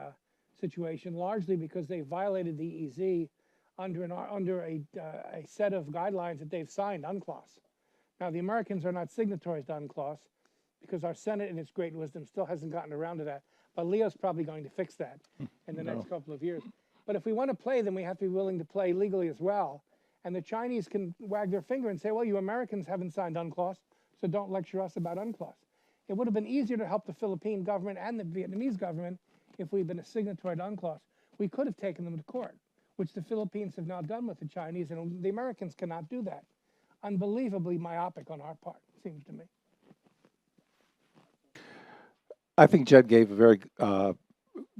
situation, largely because they violated the EEZ under a set of guidelines that they've signed, UNCLOS. Now, the Americans are not signatories to UNCLOS because our Senate, in its great wisdom, still hasn't gotten around to that. But Leo's probably going to fix that in the next couple of years. But if we want to play, then we have to be willing to play legally as well. And the Chinese can wag their finger and say, well, you Americans haven't signed UNCLOS, so don't lecture us about UNCLOS. It would have been easier to help the Philippine government and the Vietnamese government if we'd been a signatory to UNCLOS. We could have taken them to court, which the Philippines have now done with the Chinese, and the Americans cannot do that. Unbelievably myopic on our part, it seems to me. I think Jed gave a very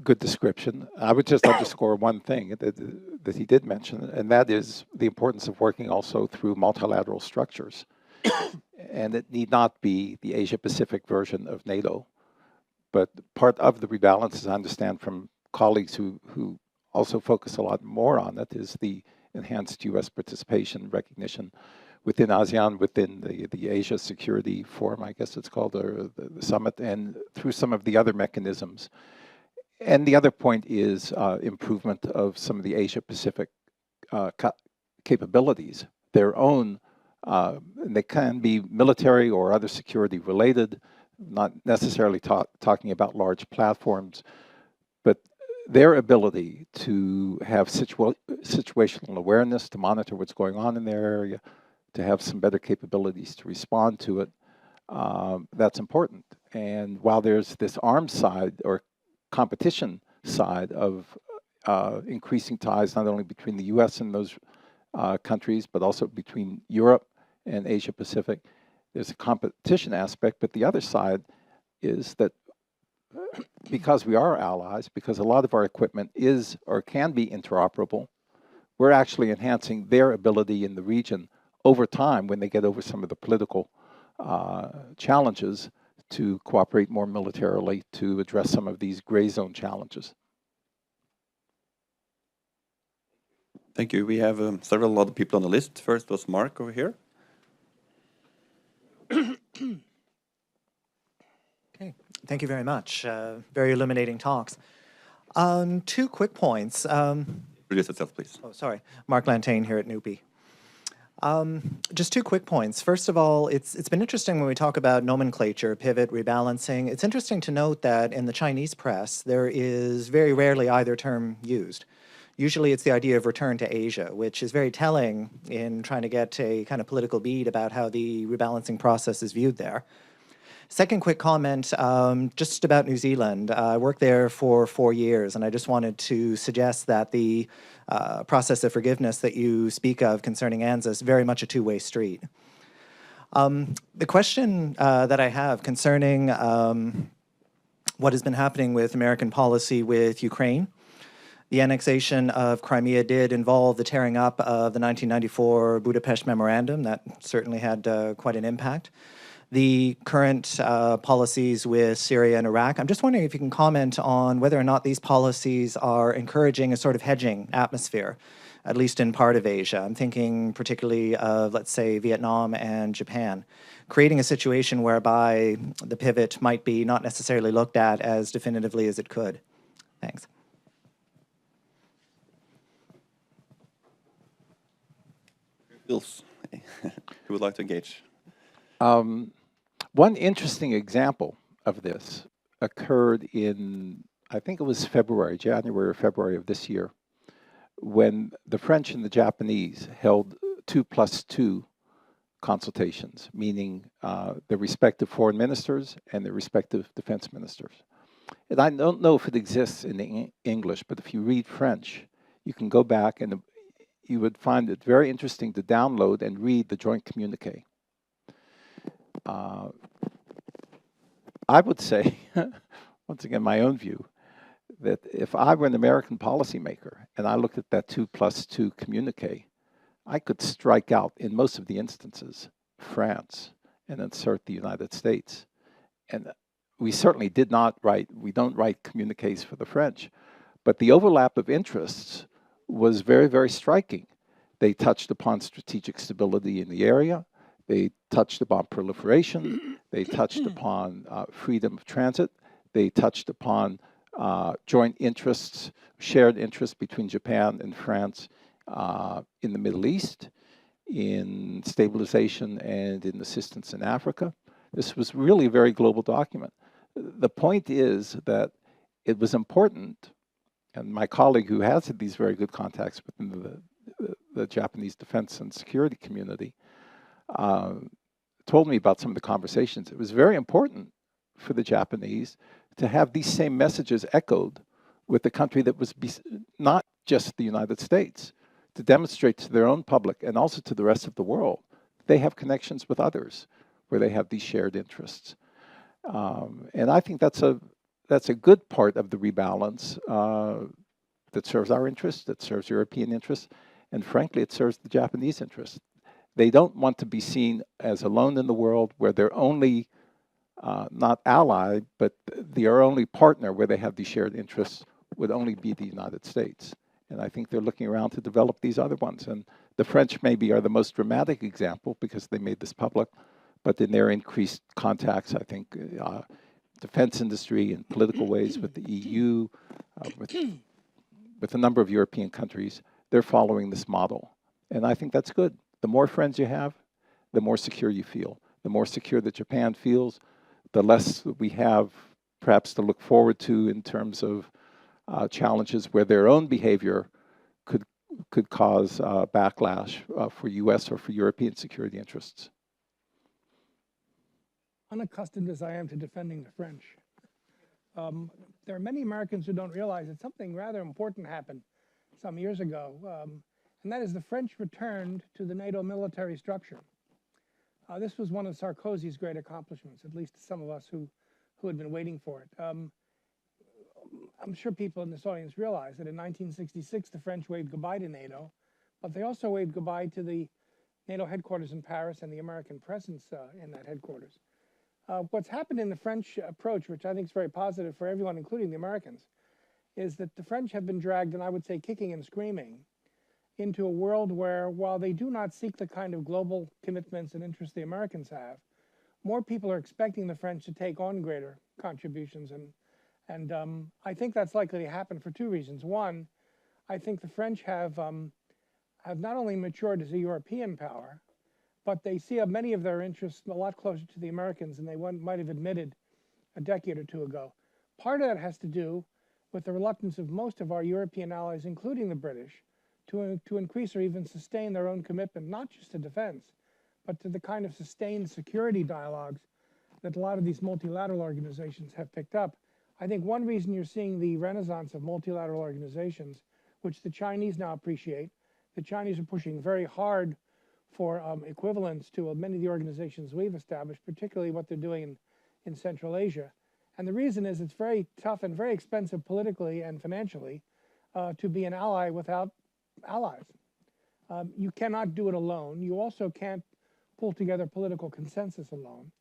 good description. I would just underscore one thing that he did mention, and that is the importance of working also through multilateral structures. And it need not be the Asia-Pacific version of NATO, but part of the rebalance, as I understand from colleagues who also focus a lot more on it, is the enhanced U.S. participation recognition within ASEAN, within the Asia Security Forum, I guess it's called, or the summit, and through some of the other mechanisms. And the other point is improvement of some of the Asia-Pacific capabilities, their own, and they can be military or other security related, not necessarily talking about large platforms, but their ability to have situational awareness, to monitor what's going on in their area, to have some better capabilities to respond to it, that's important. And while there's this arms side or competition side of increasing ties not only between the US and those countries, but also between Europe and Asia Pacific, there's a competition aspect, but the other side is that because we are allies, because a lot of our equipment is or can be interoperable, we're actually enhancing their ability in the region over time when they get over some of the political challenges to cooperate more militarily to address some of these gray zone challenges. Thank you. We have several other people on the list. First was Mark over here. Okay, thank you very much. Very illuminating talks. 2 quick points. Introduce yourself, please. Oh, sorry. Mark Lantain here at NUPI. Just 2 quick points. First of all, it's been interesting when we talk about nomenclature, pivot, rebalancing. It's interesting to note that in the Chinese press, there is very rarely either term used. Usually it's the idea of return to Asia, which is very telling in trying to get a kind of political bead about how the rebalancing process is viewed there. Second quick comment, just about New Zealand. I worked there for 4 years, and I just wanted to suggest that the process of forgiveness that you speak of concerning ANZUS is very much a two-way street. The question that I have concerning what has been happening with American policy with Ukraine, the annexation of Crimea did involve the tearing up of the 1994 Budapest Memorandum. That certainly had quite an impact. The current policies with Syria and Iraq, I'm just wondering if you can comment on whether or not these policies are encouraging a sort of hedging atmosphere, at least in part of Asia. I'm thinking particularly of, let's say, Vietnam and Japan, creating a situation whereby the pivot might be not necessarily looked at as definitively as it could. Thanks. Who would like to engage? One interesting example of this occurred in, I think it was January or February of this year, when the French and the Japanese held 2+2 consultations, meaning the respective foreign ministers and the respective defense ministers. And I don't know if it exists in English, but if you read French, you can go back and you would find it very interesting to download and read the joint communique. I would say, once again, my own view, that if I were an American policymaker and I looked at that 2+2 communique, I could strike out, in most of the instances, France and insert the United States. And we certainly we don't write communiques for the French, but the overlap of interests was very, very striking. They touched upon strategic stability in the area. They touched upon proliferation. They touched upon freedom of transit. They touched upon joint interests, shared interests between Japan and France in the Middle East, in stabilization and in assistance in Africa. This was really a very global document. The point is that it was important, and my colleague who has these very good contacts within the Japanese defense and security community told me about some of the conversations. It was very important for the Japanese to have these same messages echoed with the country that was not just the United States, to demonstrate to their own public and also to the rest of the world they have connections with others where they have these shared interests. And I think that's a good part of the rebalance that serves our interests, that serves European interests, and frankly, it serves the Japanese interests. They don't want to be seen as alone in the world where they're only not allied, but their only partner where they have these shared interests would only be the United States. And I think they're looking around to develop these other ones. And the French maybe are the most dramatic example because they made this public, but in their increased contacts, I think, defense industry in political ways with the EU, with a number of European countries, they're following this model. And I think that's good. The more friends you have, the more secure you feel. The more secure that Japan feels, the less we have perhaps to look forward to in terms of challenges where their own behavior could cause backlash for US or for European security interests. Unaccustomed as I am to defending the French, there are many Americans who don't realize that something rather important happened some years ago, and that is the French returned to the NATO military structure. This was one of Sarkozy's great accomplishments, at least to some of us who had been waiting for it. I'm sure people in this audience realize that in 1966, the French waved goodbye to NATO, but they also waved goodbye to the NATO headquarters in Paris and the American presence in that headquarters. What's happened in the French approach, which I think is very positive for everyone, including the Americans, is that the French have been dragged, and I would say kicking and screaming, into a world where, while they do not seek the kind of global commitments and interests the Americans have, more people are expecting the French to take on greater contributions. And I think that's likely to happen for two reasons. One, I think the French have not only matured as a European power, but they see many of their interests a lot closer to the Americans than they might have admitted a decade or two ago. Part of that has to do with the reluctance of most of our European allies, including the British, to increase or even sustain their own commitment, not just to defense, but to the kind of sustained security dialogues that a lot of these multilateral organizations have picked up. I think one reason you're seeing the renaissance of multilateral organizations, which the Chinese now appreciate, the Chinese are pushing very hard for equivalence to many of the organizations we've established, particularly what they're doing in Central Asia. And the reason is it's very tough and very expensive politically and financially to be an ally without allies. You cannot do it alone. You also can't pull together political consensus alone.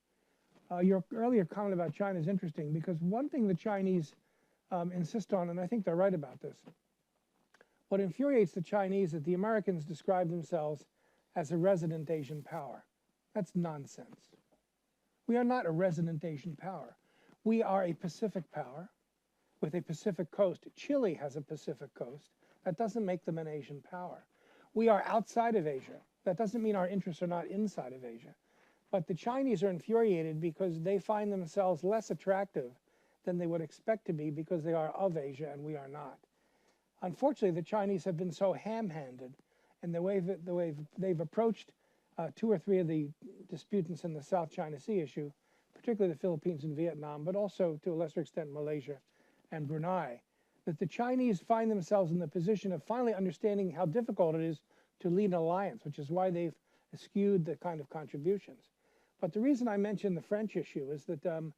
Your earlier comment about China is interesting because one thing the Chinese insist on, and I think they're right about this, what infuriates the Chinese is that the Americans describe themselves as a resident Asian power. That's nonsense. We are not a resident Asian power. We are a Pacific power with a Pacific coast. Chile has a Pacific coast. That doesn't make them an Asian power. We are outside of Asia. That doesn't mean our interests are not inside of Asia. But the Chinese are infuriated because they find themselves less attractive than they would expect to be because they are of Asia and we are not. Unfortunately, the Chinese have been so ham-handed in the way they've approached two or three of the disputants in the South China Sea issue, particularly the Philippines and Vietnam, but also to a lesser extent Malaysia and Brunei, that the Chinese find themselves in the position of finally understanding how difficult it is to lead an alliance, which is why they've eschewed the kind of contributions. But the reason I mentioned the French issue is that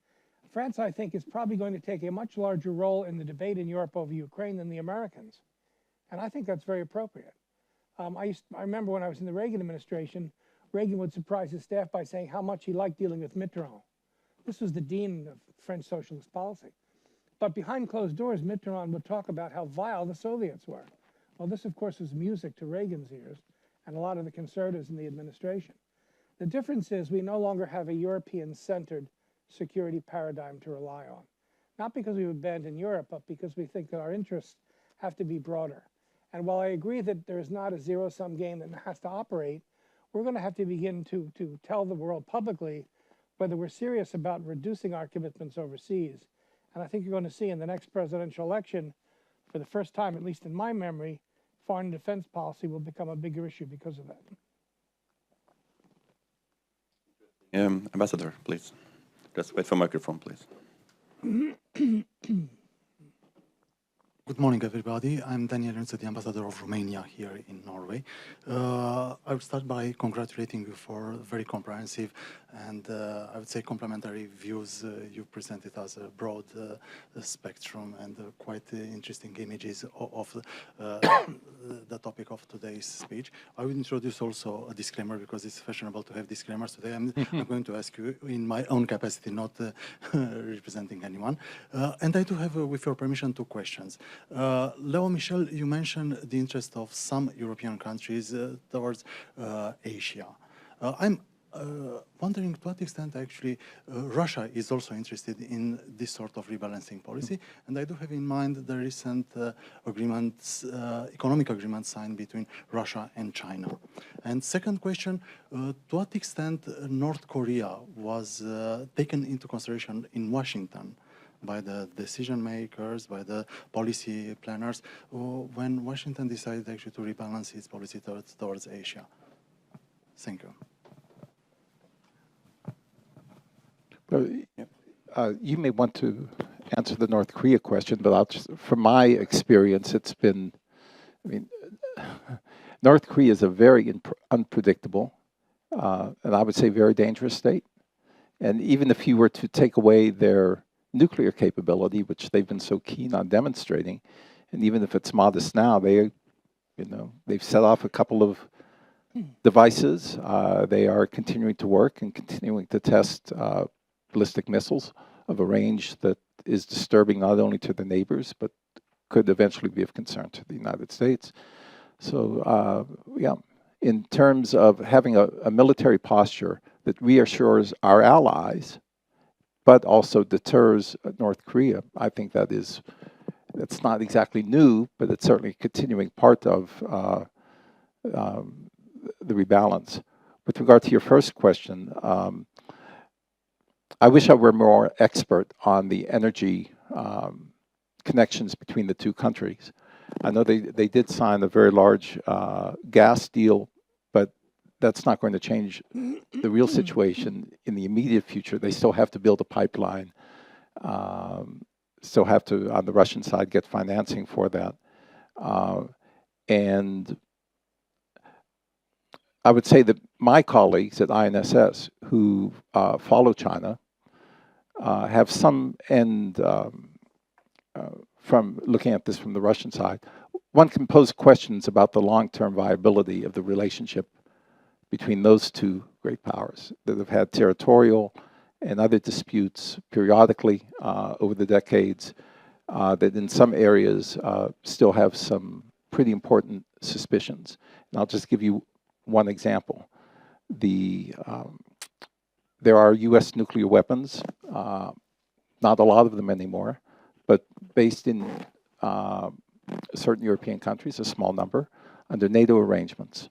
France, I think, is probably going to take a much larger role in the debate in Europe over Ukraine than the Americans. And I think that's very appropriate. I remember when I was in the Reagan administration, Reagan would surprise his staff by saying how much he liked dealing with Mitterrand. This was the dean of French socialist policy. But behind closed doors, Mitterrand would talk about how vile the Soviets were. Well, this, of course, was music to Reagan's ears and a lot of the conservatives in the administration. The difference is we no longer have a European-centered security paradigm to rely on. Not because we've abandoned Europe, but because we think that our interests have to be broader. And while I agree that there is not a zero-sum game that has to operate, we're going to have to begin to tell the world publicly whether we're serious about reducing our commitments overseas. And I think you're going to see in the next presidential election, for the first time, at least in my memory, foreign and defense policy will become a bigger issue because of that. Ambassador, please. Just wait for microphone, please. Good morning, everybody. I'm Daniel Ernst, the ambassador of Romania here in Norway. I would start by congratulating you for very comprehensive and I would say complementary views. You presented us a broad spectrum and quite interesting images of the topic of today's speech. I will introduce also a disclaimer because it's fashionable to have disclaimers today. I'm going to ask you in my own capacity, not representing anyone. And I do have, with your permission, 2 questions. Leo, Michel, you mentioned the interest of some European countries towards Asia. I'm wondering to what extent actually Russia is also interested in this sort of rebalancing policy. And I do have in mind the recent agreements, economic agreements signed between Russia and China. And second question, to what extent North Korea was taken into consideration in Washington by the decision makers, by the policy planners, when Washington decided actually to rebalance its policy towards Asia? Thank you. You may want to answer the North Korea question, but I'll just, from my experience, it's been, I mean, North Korea is a very unpredictable, and I would say very dangerous state. And even if you were to take away their nuclear capability, which they've been so keen on demonstrating, and even if it's modest now, they, they've set off a couple of devices. They are continuing to work and continuing to test ballistic missiles of a range that is disturbing not only to the neighbors, but could eventually be of concern to the United States. So, yeah, in terms of having a military posture that reassures our allies, but also deters North Korea, I think that's not exactly new, but it's certainly a continuing part of the rebalance. With regard to your first question, I wish I were more expert on the energy connections between the 2 countries. I know they did sign a very large gas deal, but that's not going to change the real situation in the immediate future. They still have to build a pipeline, still have to, on the Russian side, get financing for that. And I would say that my colleagues at INSS who follow China have some end from looking at this from the Russian side. One can pose questions about the long-term viability of the relationship between those 2 great powers that have had territorial and other disputes periodically over the decades that in some areas still have some pretty important suspicions. And I'll just give you one example. There are U.S. nuclear weapons, not a lot of them anymore, but based in certain European countries, a small number, under NATO arrangements.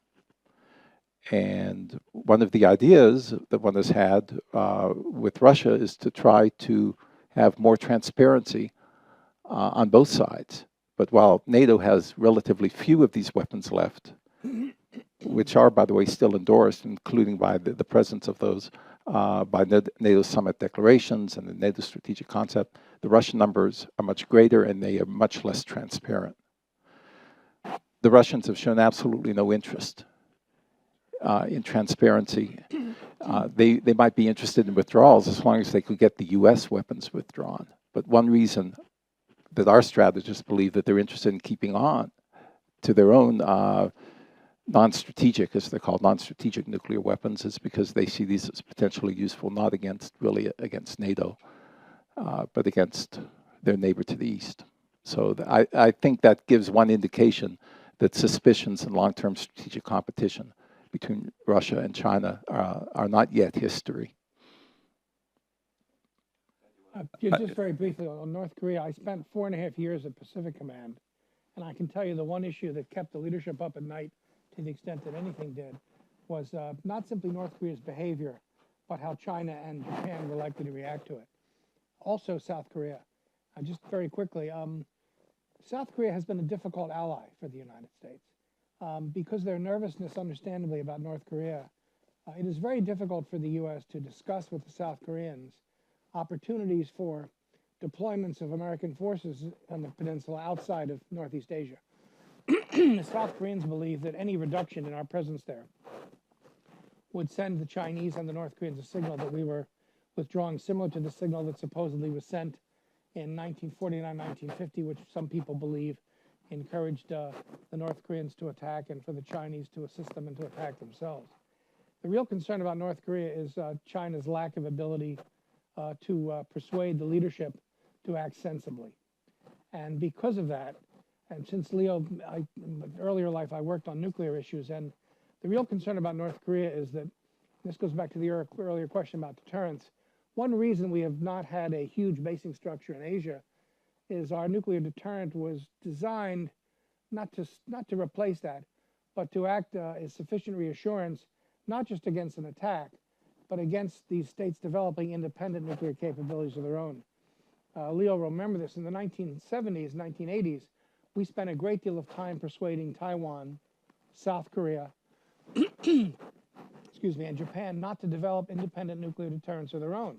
And one of the ideas that one has had with Russia is to try to have more transparency on both sides. But while NATO has relatively few of these weapons left, which are, by the way, still endorsed, including by the presence of those by NATO summit declarations and the NATO strategic concept, the Russian numbers are much greater and they are much less transparent. The Russians have shown absolutely no interest in transparency. They might be interested in withdrawals as long as they could get the US weapons withdrawn. But one reason that our strategists believe that they're interested in keeping on to their own non-strategic, as they're called, non-strategic nuclear weapons is because they see these as potentially useful, not really against NATO, but against their neighbor to the east. So I think that gives one indication that suspicions and long-term strategic competition between Russia and China are not yet history. Just very briefly on North Korea, I spent 4.5 years at Pacific Command, and I can tell you the one issue that kept the leadership up at night, to the extent that anything did, was not simply North Korea's behavior, but how China and Japan were likely to react to it. Also South Korea. Just very quickly, South Korea has been a difficult ally for the United States. Because their nervousness, understandably, about North Korea, it is very difficult for the U.S. to discuss with the South Koreans opportunities for deployments of American forces on the peninsula outside of Northeast Asia. The South Koreans believe that any reduction in our presence there would send the Chinese and the North Koreans a signal that we were withdrawing, similar to the signal that supposedly was sent in 1949, 1950, which some people believe encouraged the North Koreans to attack and for the Chinese to assist them and to attack themselves. The real concern about North Korea is China's lack of ability to persuade the leadership to act sensibly. And because of that, and since Leo, in earlier life, I worked on nuclear issues, and the real concern about North Korea is that, this goes back to the earlier question about deterrence, one reason we have not had a huge basing structure in Asia is our nuclear deterrent was designed not to replace that, but to act as sufficient reassurance, not just against an attack, but against these states developing independent nuclear capabilities of their own. Leo will remember this, in the 1970s, 1980s, we spent a great deal of time persuading Taiwan, South Korea, excuse me, and Japan not to develop independent nuclear deterrence of their own.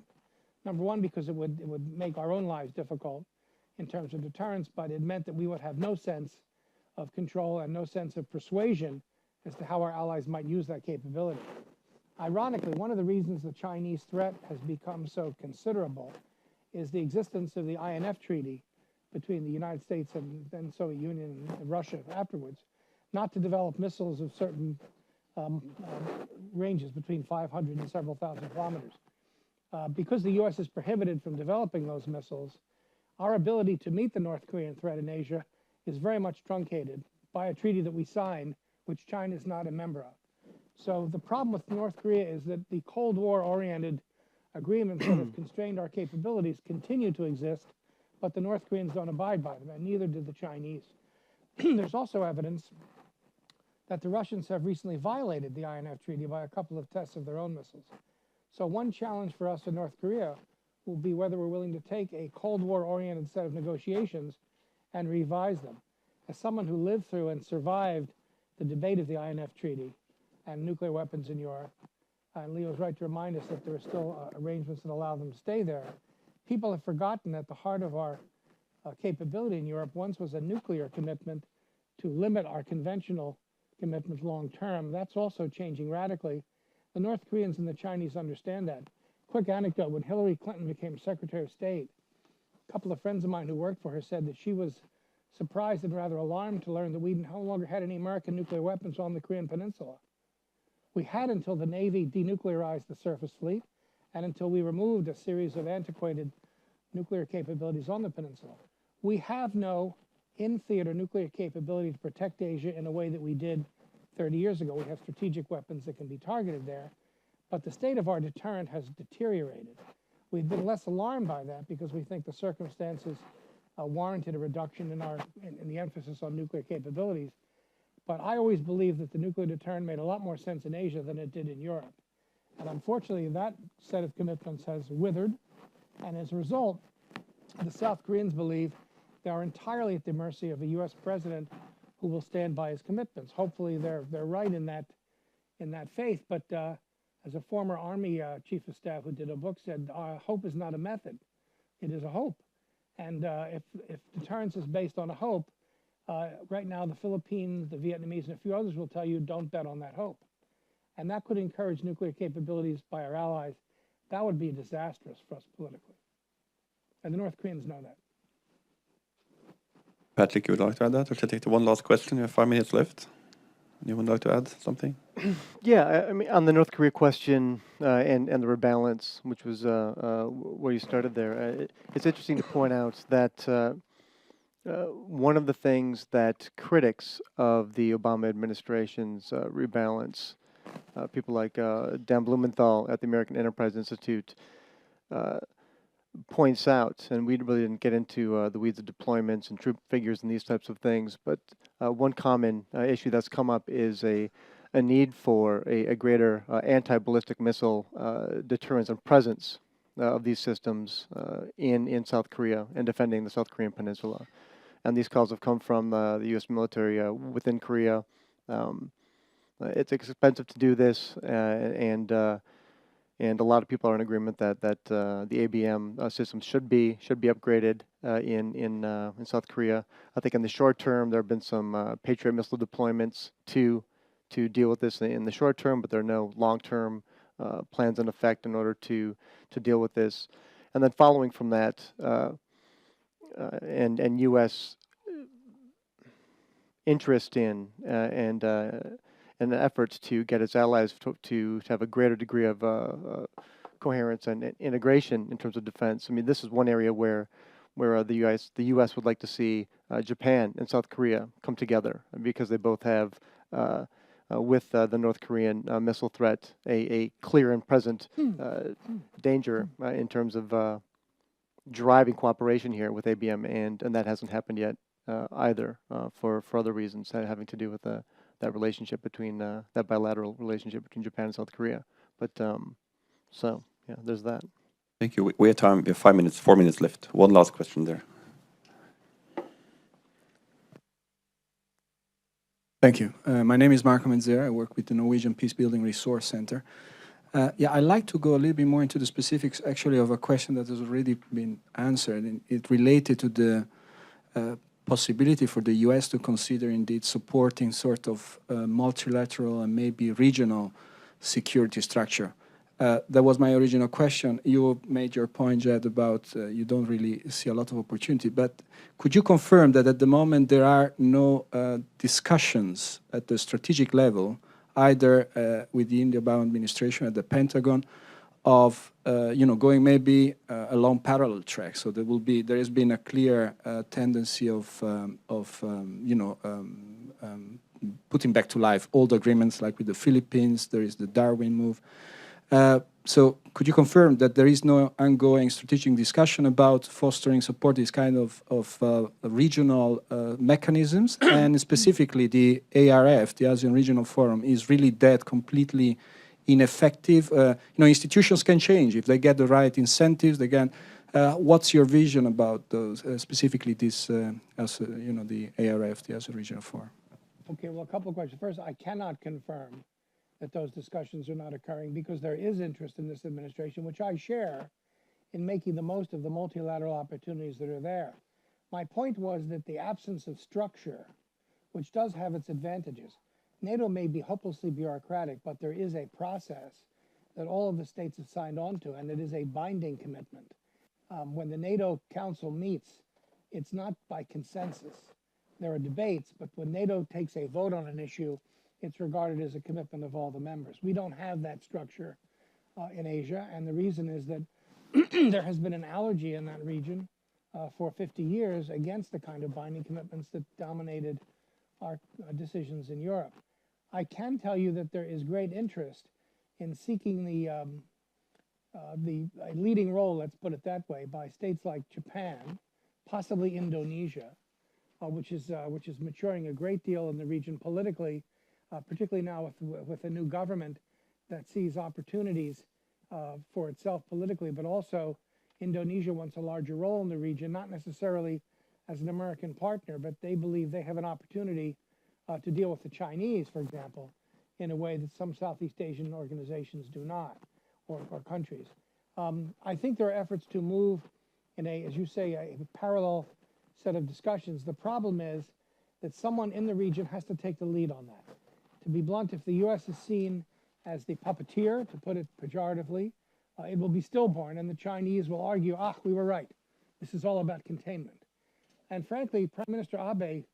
Number one, because it would make our own lives difficult in terms of deterrence, but it meant that we would have no sense of control and no sense of persuasion as to how our allies might use that capability. Ironically, one of the reasons the Chinese threat has become so considerable is the existence of the INF Treaty between the United States and then Soviet Union and Russia afterwards, not to develop missiles of certain ranges between 500 and several thousand kilometers. Because the U.S. is prohibited from developing those missiles, our ability to meet the North Korean threat in Asia is very much truncated by a treaty that we signed, which China is not a member of. So the problem with North Korea is that the Cold War-oriented agreements that have constrained our capabilities continue to exist, but the North Koreans don't abide by them, and neither did the Chinese. There's also evidence that the Russians have recently violated the INF Treaty by a couple of tests of their own missiles. So one challenge for us in North Korea will be whether we're willing to take a Cold War-oriented set of negotiations and revise them. As someone who lived through and survived the debate of the INF Treaty and nuclear weapons in Europe, and Leo's right to remind us that there are still arrangements that allow them to stay there, people have forgotten that the heart of our capability in Europe once was a nuclear commitment to limit our conventional commitments long term. That's also changing radically. The North Koreans and the Chinese understand that. Quick anecdote, when Hillary Clinton became Secretary of State, a couple of friends of mine who worked for her said that she was surprised and rather alarmed to learn that we no longer had any American nuclear weapons on the Korean Peninsula. We had until the Navy denuclearized the surface fleet and until we removed a series of antiquated nuclear capabilities on the peninsula. We have no in-theater nuclear capability to protect Asia in a way that we did 30 years ago. We have strategic weapons that can be targeted there, but the state of our deterrent has deteriorated. We've been less alarmed by that because we think the circumstances warranted a reduction in the emphasis on nuclear capabilities. But I always believed that the nuclear deterrent made a lot more sense in Asia than it did in Europe. And unfortunately, that set of commitments has withered. And as a result, the South Koreans believe they are entirely at the mercy of a U.S. president who will stand by his commitments. Hopefully, they're right in that faith. But as a former Army chief of staff who did a book said, hope is not a method; it is a hope. And if deterrence is based on a hope, right now the Philippines, the Vietnamese, and a few others will tell you don't bet on that hope. And that could encourage nuclear capabilities by our allies. That would be disastrous for us politically. And the North Koreans know that. Patrick, you would like to add that? Or should I take the one last question? You have 5 minutes left. Anyone like to add something? Yeah, I mean, on the North Korea question and the rebalance, which was where you started there, it's interesting to point out that one of the things that critics of the Obama administration's rebalance, people like Dan Blumenthal at the American Enterprise Institute, points out, and we really didn't get into the weeds of deployments and troop figures and these types of things, but one common issue that's come up is a need for a greater anti-ballistic missile deterrence and presence of these systems in South Korea and defending the South Korean peninsula. And these calls have come from the U.S. military within Korea. It's expensive to do this, and And a lot of people are in agreement that the ABM system should be upgraded in South Korea. I think in the short term there have been some Patriot missile deployments to deal with this in the short term, but there are no long-term plans in effect in order to deal with this. And then following from that, and U.S. interest in and efforts to get its allies to have a greater degree of coherence and integration in terms of defense. I mean, this is one area where the U.S. would like to see Japan and South Korea come together, because they both have, with the North Korean missile threat, a clear and present danger in terms of driving cooperation here with ABM, and that hasn't happened yet either, for other reasons having to do with that relationship between that bilateral relationship between Japan and South Korea. But so yeah, there's that. Thank you. We have time. We have 5 minutes, 4 minutes left. One last question there. Thank you. My name is Marco Menzera. I work with the Norwegian Peacebuilding Resource Center. Yeah, I'd like to go a little bit more into the specifics, actually, of a question that has already been answered. And it related to the possibility for the US to consider indeed supporting sort of multilateral and maybe regional security structure. That was my original question. You made your point, Jed, about you don't really see a lot of opportunity, but could you confirm that at the moment there are no discussions at the strategic level, either with the India-bound administration at the Pentagon, of going maybe along parallel tracks? So there has been a clear tendency of putting back to life old agreements, like with the Philippines. There is the Darwin move. So could you confirm that there is no ongoing strategic discussion about fostering support these kind of regional mechanisms, and specifically the ARF, the ASEAN Regional Forum, is really dead, completely ineffective? Institutions can change if they get the right incentives. They can. What's your vision about those, specifically this, the ARF, the ASEAN Regional Forum? Okay, well, a couple of questions. First, I cannot confirm that those discussions are not occurring, because there is interest in this administration, which I share, in making the most of the multilateral opportunities that are there. My point was that the absence of structure, which does have its advantages, NATO may be hopelessly bureaucratic, but there is a process that all of the states have signed on to, and it is a binding commitment. When the NATO Council meets, it's not by consensus. There are debates, but when NATO takes a vote on an issue, it's regarded as a commitment of all the members. We don't have that structure in Asia, and the reason is that there has been an allergy in that region for 50 years against the kind of binding commitments that dominated our decisions in Europe. I can tell you that there is great interest in seeking a leading role, let's put it that way, by states like Japan, possibly Indonesia, which is maturing a great deal in the region politically, particularly now with a new government that sees opportunities for itself politically, but also Indonesia wants a larger role in the region, not necessarily as an American partner, but they believe they have an opportunity to deal with the Chinese, for example, in a way that some Southeast Asian organizations do not, or countries. I think there are efforts to move in as you say, a parallel set of discussions. The problem is that someone in the region has to take the lead on that. To be blunt, if the U.S. is seen as the puppeteer, to put it pejoratively, it will be stillborn, and the Chinese will argue, we were right. This is all about containment. And frankly, Prime Minister Abe,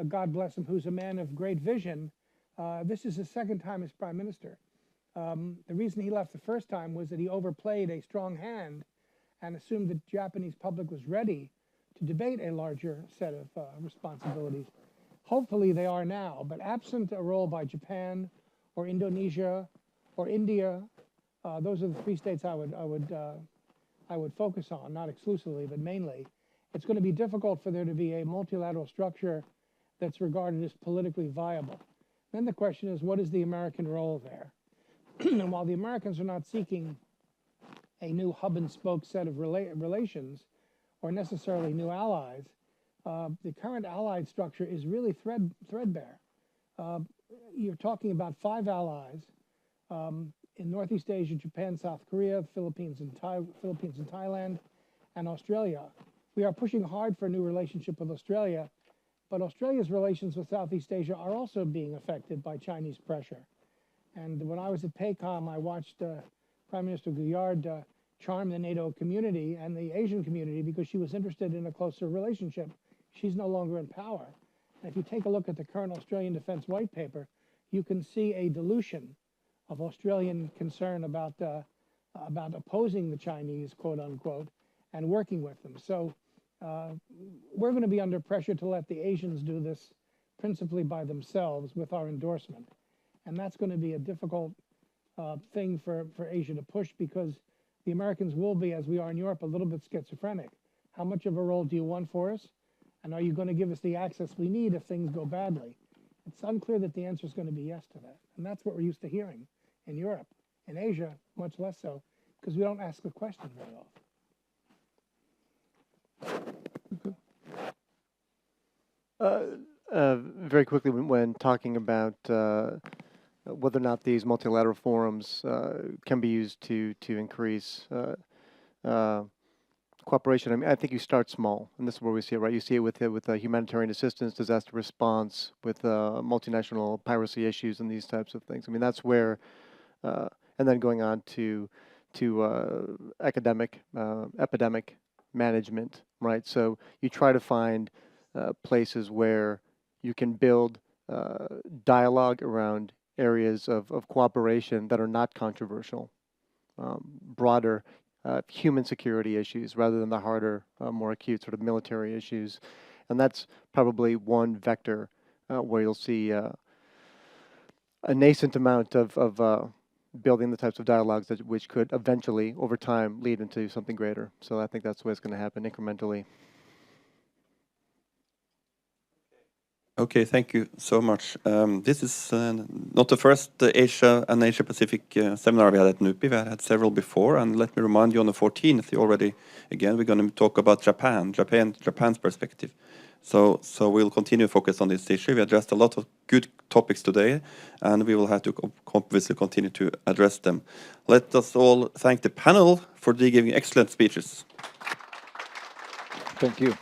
God bless him, who's a man of great vision, this is his second time as Prime Minister. The reason he left the first time was that he overplayed a strong hand and assumed the Japanese public was ready to debate a larger set of responsibilities. Hopefully they are now, but absent a role by Japan or Indonesia or India, those are the three states I would focus on, not exclusively, but mainly. It's going to be difficult for there to be a multilateral structure that's regarded as politically viable. Then the question is, what is the American role there? And while the Americans are not seeking a new hub and spoke set of relations or necessarily new allies, the current allied structure is really threadbare. You're talking about 5 allies in Northeast Asia, Japan, South Korea, Philippines and Thailand, and Australia. We are pushing hard for a new relationship with Australia, but Australia's relations with Southeast Asia are also being affected by Chinese pressure. And when I was at PACOM, I watched Prime Minister Guyard charm the NATO community and the Asian community because she was interested in a closer relationship. She's no longer in power. And if you take a look at the current Australian Defence White Paper, you can see a dilution of Australian concern about opposing the Chinese, quote unquote, and working with them. So we're going to be under pressure to let the Asians do this principally by themselves with our endorsement. And that's going to be a difficult thing for Asia to push because the Americans will be, as we are in Europe, a little bit schizophrenic. How much of a role do you want for us? And are you going to give us the access we need if things go badly? It's unclear that the answer is going to be yes to that. And that's what we're used to hearing in Europe. In Asia, much less so, because we don't ask the question very often. Very quickly, when talking about whether or not these multilateral forums can be used to increase cooperation, I mean, I think you start small, and this is where we see it, right? You see it with humanitarian assistance, disaster response, with multinational piracy issues, and these types of things. I mean, that's where, and then going on to epidemic management, right? So you try to find places where you can build dialogue around areas of cooperation that are not controversial, broader human security issues rather than the harder, more acute sort of military issues. And that's probably one vector where you'll see a nascent amount of building the types of dialogues which could eventually, over time, lead into something greater. So I think that's the way it's going to happen incrementally. Okay, thank you so much. This is not the first Asia and Asia Pacific seminar we had at NUPI. We had several before, and let me remind you, on the 14th, we're going to talk about Japan's perspective. So we'll continue to focus on this issue. We addressed a lot of good topics today, and we will have to obviously continue to address them. Let us all thank the panel for giving excellent speeches. Thank you.